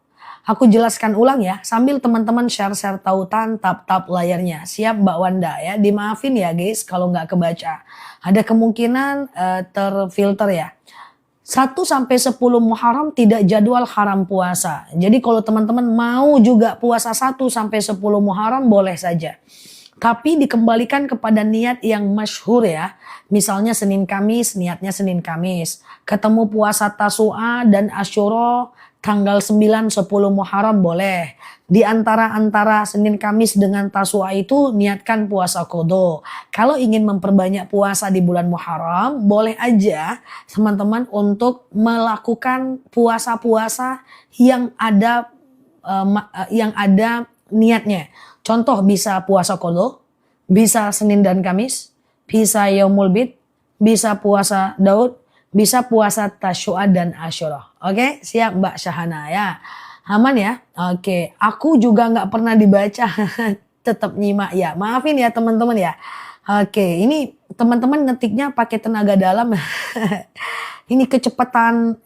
Aku jelaskan ulang ya, sambil teman-teman share-share tautan tap-tap layarnya. Siap Mbak Wanda ya, dimaafin ya guys kalau nggak kebaca. Ada kemungkinan terfilter ya. 1 sampai 10 Muharram tidak jadwal haram puasa. Jadi kalau teman-teman mau juga puasa 1 sampai 10 Muharram boleh saja. Tapi dikembalikan kepada niat yang masyhur ya. Misalnya Senin Kamis, niatnya Senin Kamis. Ketemu puasa Tasu'a dan Asyura tanggal 9 10 Muharram boleh. Di antara Senin Kamis dengan Tasu'a itu niatkan puasa qadha. Kalau ingin memperbanyak puasa di bulan Muharram, boleh aja teman-teman untuk melakukan puasa-puasa yang ada niatnya. Contoh bisa puasa qadha, bisa Senin dan Kamis, bisa Yaumul Bid, bisa puasa Daud, bisa puasa Tasyu'a dan Asyura. Oke, siap Mbak Syahana ya. Aman ya? Oke, aku juga nggak pernah dibaca. Tetap nyimak ya. Maafin ya teman-teman ya. Oke, ini teman-teman ngetiknya pakai tenaga dalam. Ini kecepatan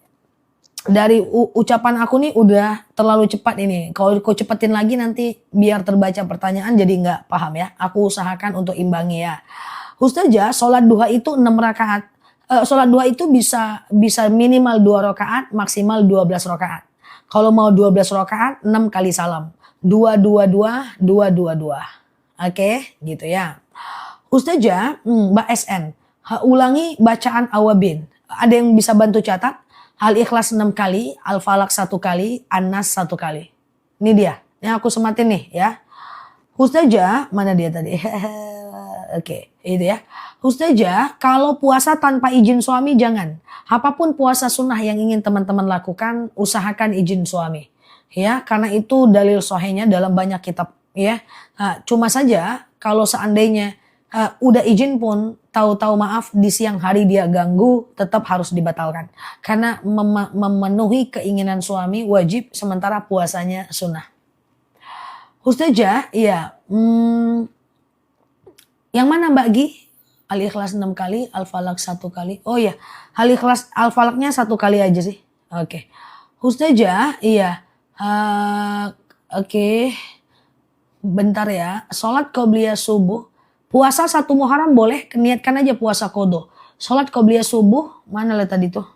dari ucapan aku nih udah terlalu cepat ini. Kalau aku cepetin lagi nanti biar terbaca pertanyaan jadi nggak paham ya. Aku usahakan untuk imbangi ya. Ustazah, sholat duha itu 6 rakaat. Sholat duha itu bisa minimal 2 rakaat, maksimal 12 rakaat. Kalau mau 12 rakaat, 6 kali salam. 222, 222. Oke, gitu ya. Ustazah, Mbak SN, ulangi bacaan awabin. Ada yang bisa bantu catat? Al-Ikhlas 6 kali, Al-Falaq 1 kali, An-Nas 1 kali. Ini dia. Yang aku sematin nih ya. Ustazah, mana dia tadi? Oke, itu ya. Ustazah, kalau puasa tanpa izin suami jangan. Apapun puasa sunnah yang ingin teman-teman lakukan, usahakan izin suami. Ya, karena itu dalil sahihnya dalam banyak kitab ya. Cuma saja kalau seandainya udah izin pun tahu-tahu maaf di siang hari dia ganggu, tetap harus dibatalkan. Karena memenuhi keinginan suami wajib sementara puasanya sunnah. Ustazah, iya. Yang mana Mbak Gi? Al-Ikhlas 6 kali, Al-Falaq 1 kali. Oh iya, Al-Ikhlas Al-Falaqnya 1 kali aja sih. Oke. Ustazah, iya. Oke. Bentar ya. Sholat qobliyah subuh. Puasa 1 Muharram boleh, niatkan aja puasa qadha. Sholat qobliyah subuh, mana lah tadi tuh?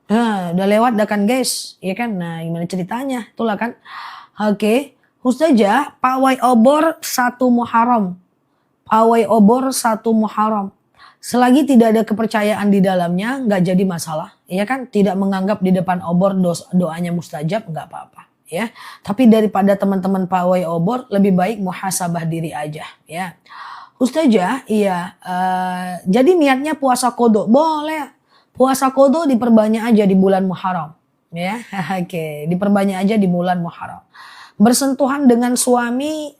Udah lewat dah kan guys, ya kan? Nah gimana ceritanya? Itulah kan. Oke. Ustazah, pawai obor 1 Muharram. Pawai obor 1 Muharram. Selagi tidak ada kepercayaan di dalamnya, nggak jadi masalah. Ya kan? Tidak menganggap di depan obor doanya mustajab, nggak apa-apa. Ya, tapi daripada teman-teman pawai obor lebih baik muhasabah diri aja ya. Ustazah, iya, jadi niatnya puasa qadha boleh. Puasa qadha diperbanyak aja di bulan Muharram ya. Oke, diperbanyak aja di bulan Muharram. Bersentuhan dengan suami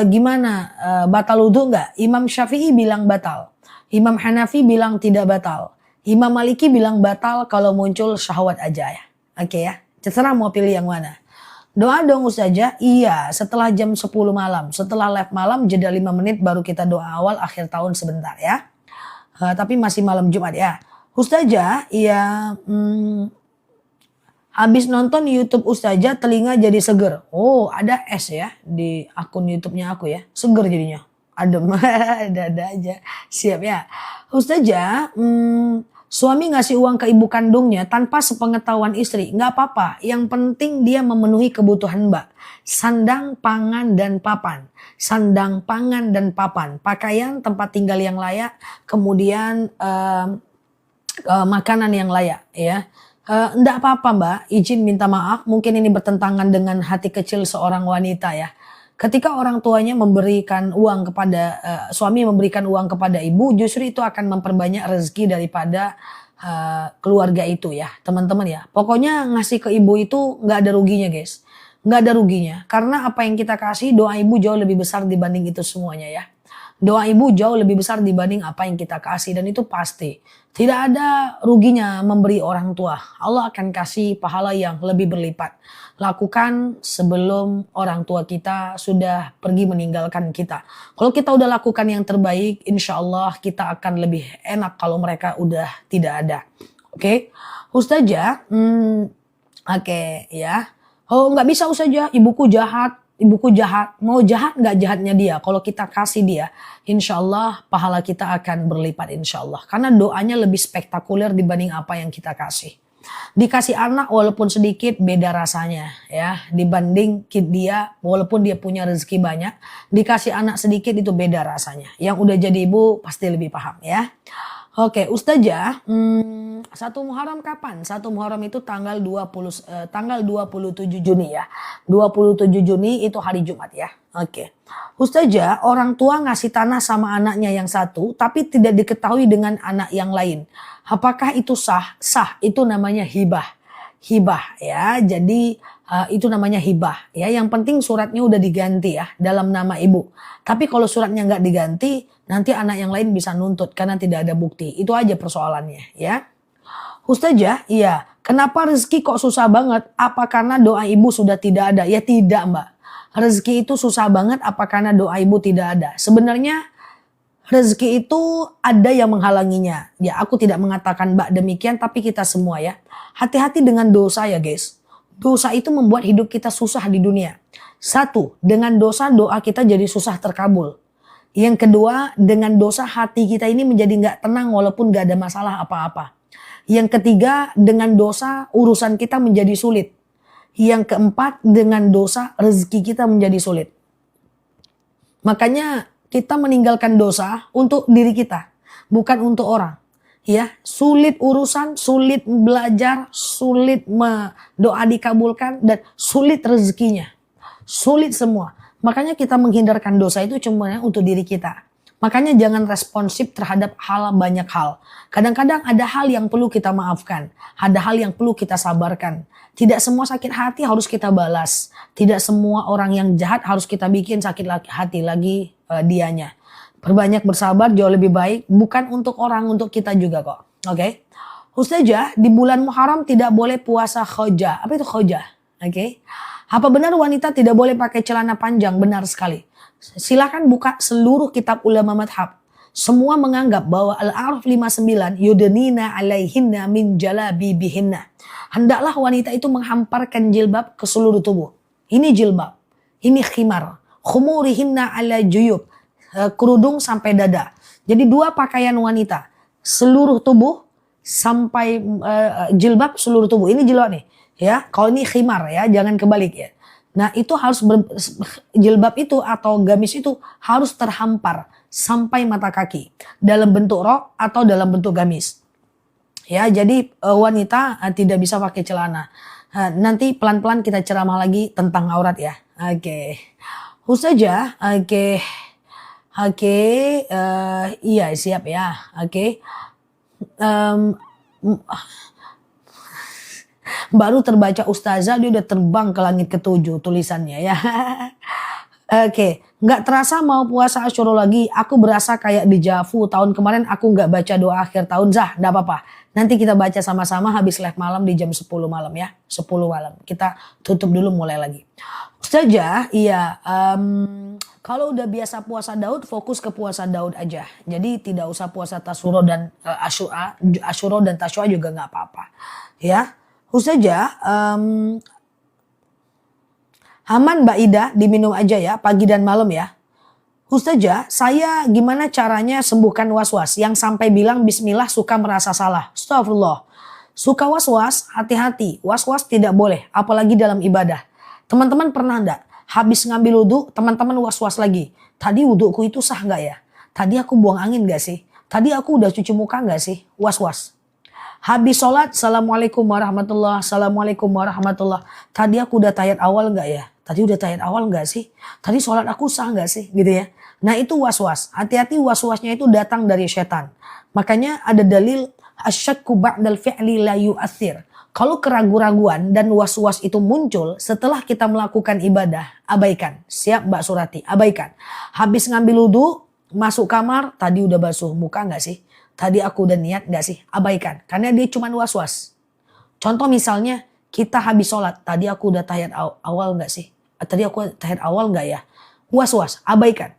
gimana? Batal wudu enggak? Imam Syafi'i bilang batal. Imam Hanafi bilang tidak batal. Imam Maliki bilang batal kalau muncul syahwat aja ya. Oke ya. Terserah mau pilih yang mana. Doa dong Ustazah. Iya, setelah jam 10 malam. Setelah live malam jeda 5 menit baru kita doa awal akhir tahun sebentar ya. Tapi masih malam Jumat ya. Ustazah, ya habis nonton YouTube Ustazah telinga jadi seger. Oh, ada es ya di akun YouTube-nya aku ya. Seger jadinya. Adem. Ada aja. Siap ya. Ustazah, suami ngasih uang ke ibu kandungnya tanpa sepengetahuan istri. Nggak apa-apa. Yang penting dia memenuhi kebutuhan Mbak. Sandang, pangan, dan papan. Sandang, pangan, dan papan. Pakaian, tempat tinggal yang layak. Kemudian makanan yang layak ya. Enggak apa-apa Mbak, izin minta maaf, mungkin ini bertentangan dengan hati kecil seorang wanita ya. Ketika orang tuanya memberikan uang kepada, suami memberikan uang kepada ibu, justru itu akan memperbanyak rezeki daripada keluarga itu ya, teman-teman ya. Pokoknya ngasih ke ibu itu nggak ada ruginya guys. Nggak ada ruginya, karena apa yang kita kasih, doa ibu jauh lebih besar dibanding itu semuanya ya. Doa ibu jauh lebih besar dibanding apa yang kita kasih, dan itu pasti. Tidak ada ruginya memberi orang tua. Allah akan kasih pahala yang lebih berlipat. Lakukan sebelum orang tua kita sudah pergi meninggalkan kita. Kalau kita udah lakukan yang terbaik, insya Allah kita akan lebih enak kalau mereka udah tidak ada. Oke, Ustazah, oke ya. Oh nggak bisa Ustazah, ibuku jahat. Ibuku jahat, mau jahat nggak jahatnya dia. Kalau kita kasih dia, insya Allah pahala kita akan berlipat insya Allah. Karena doanya lebih spektakuler dibanding apa yang kita kasih. Dikasih anak walaupun sedikit beda rasanya ya. Dibanding dia walaupun dia punya rezeki banyak. Dikasih anak sedikit itu beda rasanya. Yang udah jadi ibu pasti lebih paham ya. Oke, Ustazah, 1 Muharram kapan? 1 Muharram itu tanggal 27 Juni ya. 27 Juni itu hari Jumat ya. Oke. Ustazah, orang tua ngasih tanah sama anaknya yang satu tapi tidak diketahui dengan anak yang lain. Apakah itu sah? Sah, itu namanya hibah. Hibah ya. Jadi itu namanya hibah ya. Yang penting suratnya udah diganti ya dalam nama ibu. Tapi kalau suratnya nggak diganti, nanti anak yang lain bisa nuntut karena tidak ada bukti. Itu aja persoalannya ya. Ustazah, iya. Kenapa rezeki kok susah banget? Apa karena doa ibu sudah tidak ada? Ya tidak Mbak. Rezeki itu susah banget apa karena doa ibu tidak ada? Sebenarnya rezeki itu ada yang menghalanginya. Ya aku tidak mengatakan Mbak demikian, tapi kita semua ya. Hati-hati dengan dosa ya guys. Dosa itu membuat hidup kita susah di dunia. 1, dengan dosa doa kita jadi susah terkabul. Yang kedua, dengan dosa hati kita ini menjadi nggak tenang walaupun nggak ada masalah apa-apa. Yang ketiga, dengan dosa urusan kita menjadi sulit. Yang keempat, dengan dosa rezeki kita menjadi sulit. Makanya kita meninggalkan dosa untuk diri kita, bukan untuk orang. Ya, sulit urusan, sulit belajar, sulit doa dikabulkan, dan sulit rezekinya. Sulit semua. Makanya kita menghindarkan dosa itu cuma untuk diri kita. Makanya jangan responsif terhadap banyak hal. Kadang-kadang ada hal yang perlu kita maafkan. Ada hal yang perlu kita sabarkan. Tidak semua sakit hati harus kita balas. Tidak semua orang yang jahat harus kita bikin sakit hati lagi dianya. Perbanyak bersabar jauh lebih baik. Bukan untuk orang, untuk kita juga kok. Oke. Ustazah, di bulan Muharram tidak boleh puasa khojah. Apa itu khojah? Oke. Apa benar wanita tidak boleh pakai celana panjang? Benar sekali. Silakan buka seluruh kitab ulama madhab. Semua menganggap bahwa Al-A'raf 59 yudnina alaihinna min jalabibihinna. Hendaklah wanita itu menghamparkan jilbab ke seluruh tubuh. Ini jilbab. Ini khimar. Khumurihinna ala juyub. Kerudung sampai dada. Jadi 2 pakaian wanita. Seluruh tubuh sampai jilbab seluruh tubuh. Ini jilbab nih. Ya, kalau ini khimar ya, jangan kebalik ya. Nah itu harus jilbab itu atau gamis itu harus terhampar sampai mata kaki. Dalam bentuk rok atau dalam bentuk gamis. Ya, jadi wanita tidak bisa pakai celana. Nanti pelan-pelan kita ceramah lagi tentang aurat ya. Oke. Ustazah, oke. Iya siap ya. Oke. Baru terbaca ustazah dia udah terbang ke langit ke-7 tulisannya ya. Oke, nggak terasa mau puasa Asyura lagi. Aku berasa kayak dejavu. Tahun kemarin aku nggak baca doa akhir tahun. Zah, nggak apa-apa. Nanti kita baca sama-sama habis live malam di jam 10 malam ya. 10 malam. Kita tutup dulu mulai lagi. Saja, iya. Kalau udah biasa puasa Daud, fokus ke puasa Daud aja. Jadi tidak usah puasa Tasyuro dan Asyuro dan Tasyua juga nggak apa-apa. Ya, saja. Aman Mbak Ida, diminum aja ya pagi dan malam ya. Ustazah, saya gimana caranya sembuhkan was-was yang sampai bilang bismillah suka merasa salah. Astagfirullah. Suka was-was, hati-hati. Was-was tidak boleh, apalagi dalam ibadah. Teman-teman pernah enggak? Habis ngambil wudhu, teman-teman was-was lagi. Tadi wudhuku itu sah enggak ya? Tadi aku buang angin enggak sih? Tadi aku udah cuci muka enggak sih? Was-was. Habis sholat, Assalamualaikum warahmatullah, Assalamualaikum warahmatullah. Tadi aku udah tahiyat awal enggak ya? Tadi udah tahiyat awal enggak sih? Tadi sholat aku sah enggak sih? Gitu ya. Nah itu was-was. Hati-hati was-wasnya itu datang dari setan. Makanya ada dalil asyakku ba'dal fi'li la yu'athir. Kalau keraguan-raguan dan was-was itu muncul setelah kita melakukan ibadah, abaikan. Siap Mbak Surati, abaikan. Habis ngambil wudhu, masuk kamar, tadi udah basuh muka enggak sih? Tadi aku udah niat enggak sih? Abaikan. Karena dia cuma was-was. Contoh misalnya, kita habis sholat, tadi aku udah tahiyat awal enggak sih? Tadi aku tahiyat awal enggak ya? Was-was, abaikan.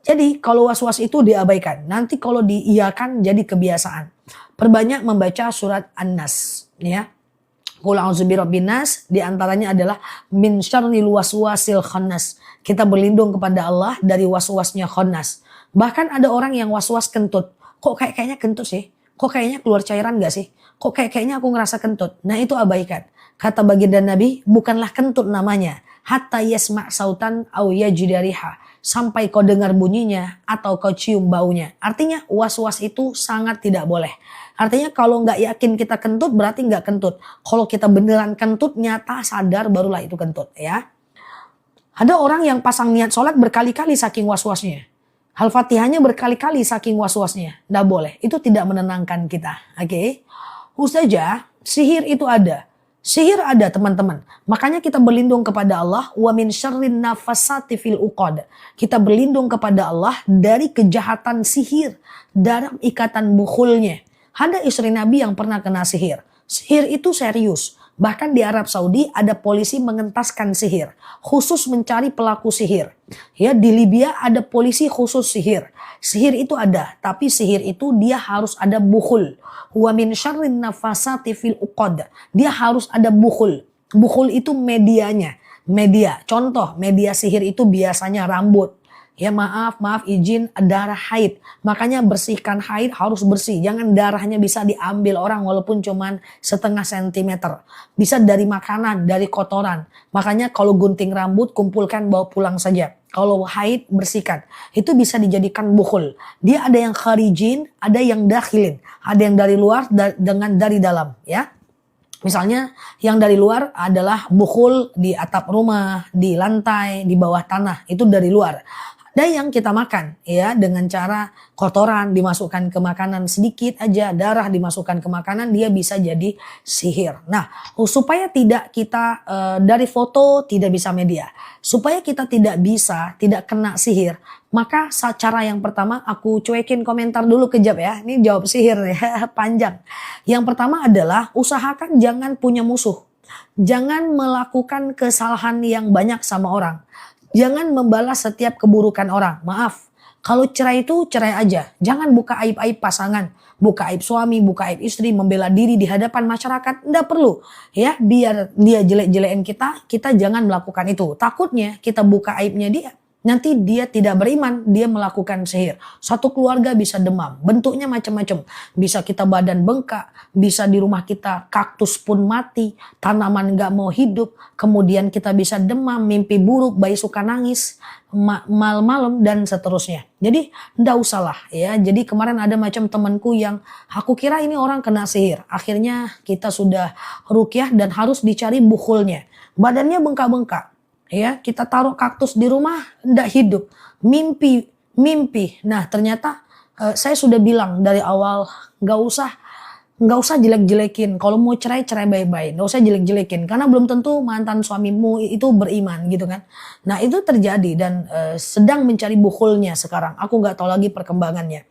Jadi kalau was-was itu diabaikan. Nanti kalau diiyakan jadi kebiasaan. Perbanyak membaca surat An-Nas. Ya. Qul a'udzu birabbin nas, diantaranya adalah min syarril waswasil khannas. Kita berlindung kepada Allah dari was-wasnya khannas. Bahkan ada orang yang was-was kentut. Kok kayaknya kentut sih? Kok kayaknya keluar cairan gak sih? Kok kayaknya aku ngerasa kentut? Nah itu abaikan. Kata baginda Nabi, bukanlah kentut namanya. Hatta yasma' sautan au yajidariha. Sampai kau dengar bunyinya atau kau cium baunya. Artinya was-was itu sangat tidak boleh. Artinya kalau nggak yakin kita kentut berarti nggak kentut. Kalau kita beneran kentut nyata sadar barulah itu kentut ya. Ada orang yang pasang niat sholat berkali-kali saking was-wasnya. Al-Fatihahnya berkali-kali saking was-wasnya. Nggak boleh. Itu tidak menenangkan kita. Oke. Ustazah, sihir itu ada. Sihir ada teman-teman. Makanya kita berlindung kepada Allah. Wa min syarrin nafasati fil uqad. Kita berlindung kepada Allah dari kejahatan sihir dalam ikatan bukhulnya. Ada istri Nabi yang pernah kena sihir. Sihir itu serius. Bahkan di Arab Saudi ada polisi mengentaskan sihir. Khusus mencari pelaku sihir. Ya, di Libya ada polisi khusus sihir. Sihir itu ada. Tapi sihir itu dia harus ada bukhul. Wa min syarrin nafasati fil uqad. Dia harus ada bukhul. Bukhul itu medianya. Media. Contoh, media sihir itu biasanya rambut. Ya maaf izin darah haid. Makanya bersihkan haid harus bersih. Jangan darahnya bisa diambil orang walaupun cuman setengah sentimeter. Bisa dari makanan, dari kotoran. Makanya kalau gunting rambut kumpulkan bawa pulang saja. Kalau haid bersihkan. Itu bisa dijadikan bukhul. Dia ada yang kharijin, ada yang dakhilin. Ada yang dari luar dengan dari dalam ya. Misalnya yang dari luar adalah bukhul di atap rumah, di lantai, di bawah tanah. Itu dari luar. Ada yang kita makan ya dengan cara kotoran dimasukkan ke makanan sedikit aja, darah dimasukkan ke makanan, dia bisa jadi sihir. Nah, supaya tidak kita dari foto tidak bisa media, supaya kita tidak kena sihir, maka cara yang pertama aku cuekin komentar dulu kejap ya. Ini jawab sihir ya, panjang. Yang pertama adalah usahakan jangan punya musuh. Jangan melakukan kesalahan yang banyak sama orang. Jangan membalas setiap keburukan orang. Maaf, kalau cerai itu cerai aja. Jangan buka aib-aib pasangan. Buka aib suami, buka aib istri, membela diri di hadapan masyarakat. Nggak perlu. Ya, biar dia jelek-jelekin kita jangan melakukan itu. Takutnya kita buka aibnya dia. Nanti dia tidak beriman, dia melakukan sihir. Satu keluarga bisa demam, bentuknya macam-macam. Bisa kita badan bengkak, bisa di rumah kita kaktus pun mati, tanaman gak mau hidup. Kemudian kita bisa demam, mimpi buruk, bayi suka nangis, malam-malam dan seterusnya. Jadi ndak usahlah ya. Jadi kemarin ada macam temanku yang aku kira ini orang kena sihir. Akhirnya kita sudah ruqyah dan harus dicari bukhulnya. Badannya bengkak-bengkak. Ya, kita taruh kaktus di rumah, ndak hidup. Mimpi. Nah, ternyata saya sudah bilang dari awal, nggak usah jelek-jelekin. Kalau mau cerai baik-baik. Nggak usah jelek-jelekin. Karena belum tentu mantan suamimu itu beriman gitu kan. Nah, itu terjadi dan sedang mencari bukhulnya sekarang. Aku nggak tahu lagi perkembangannya.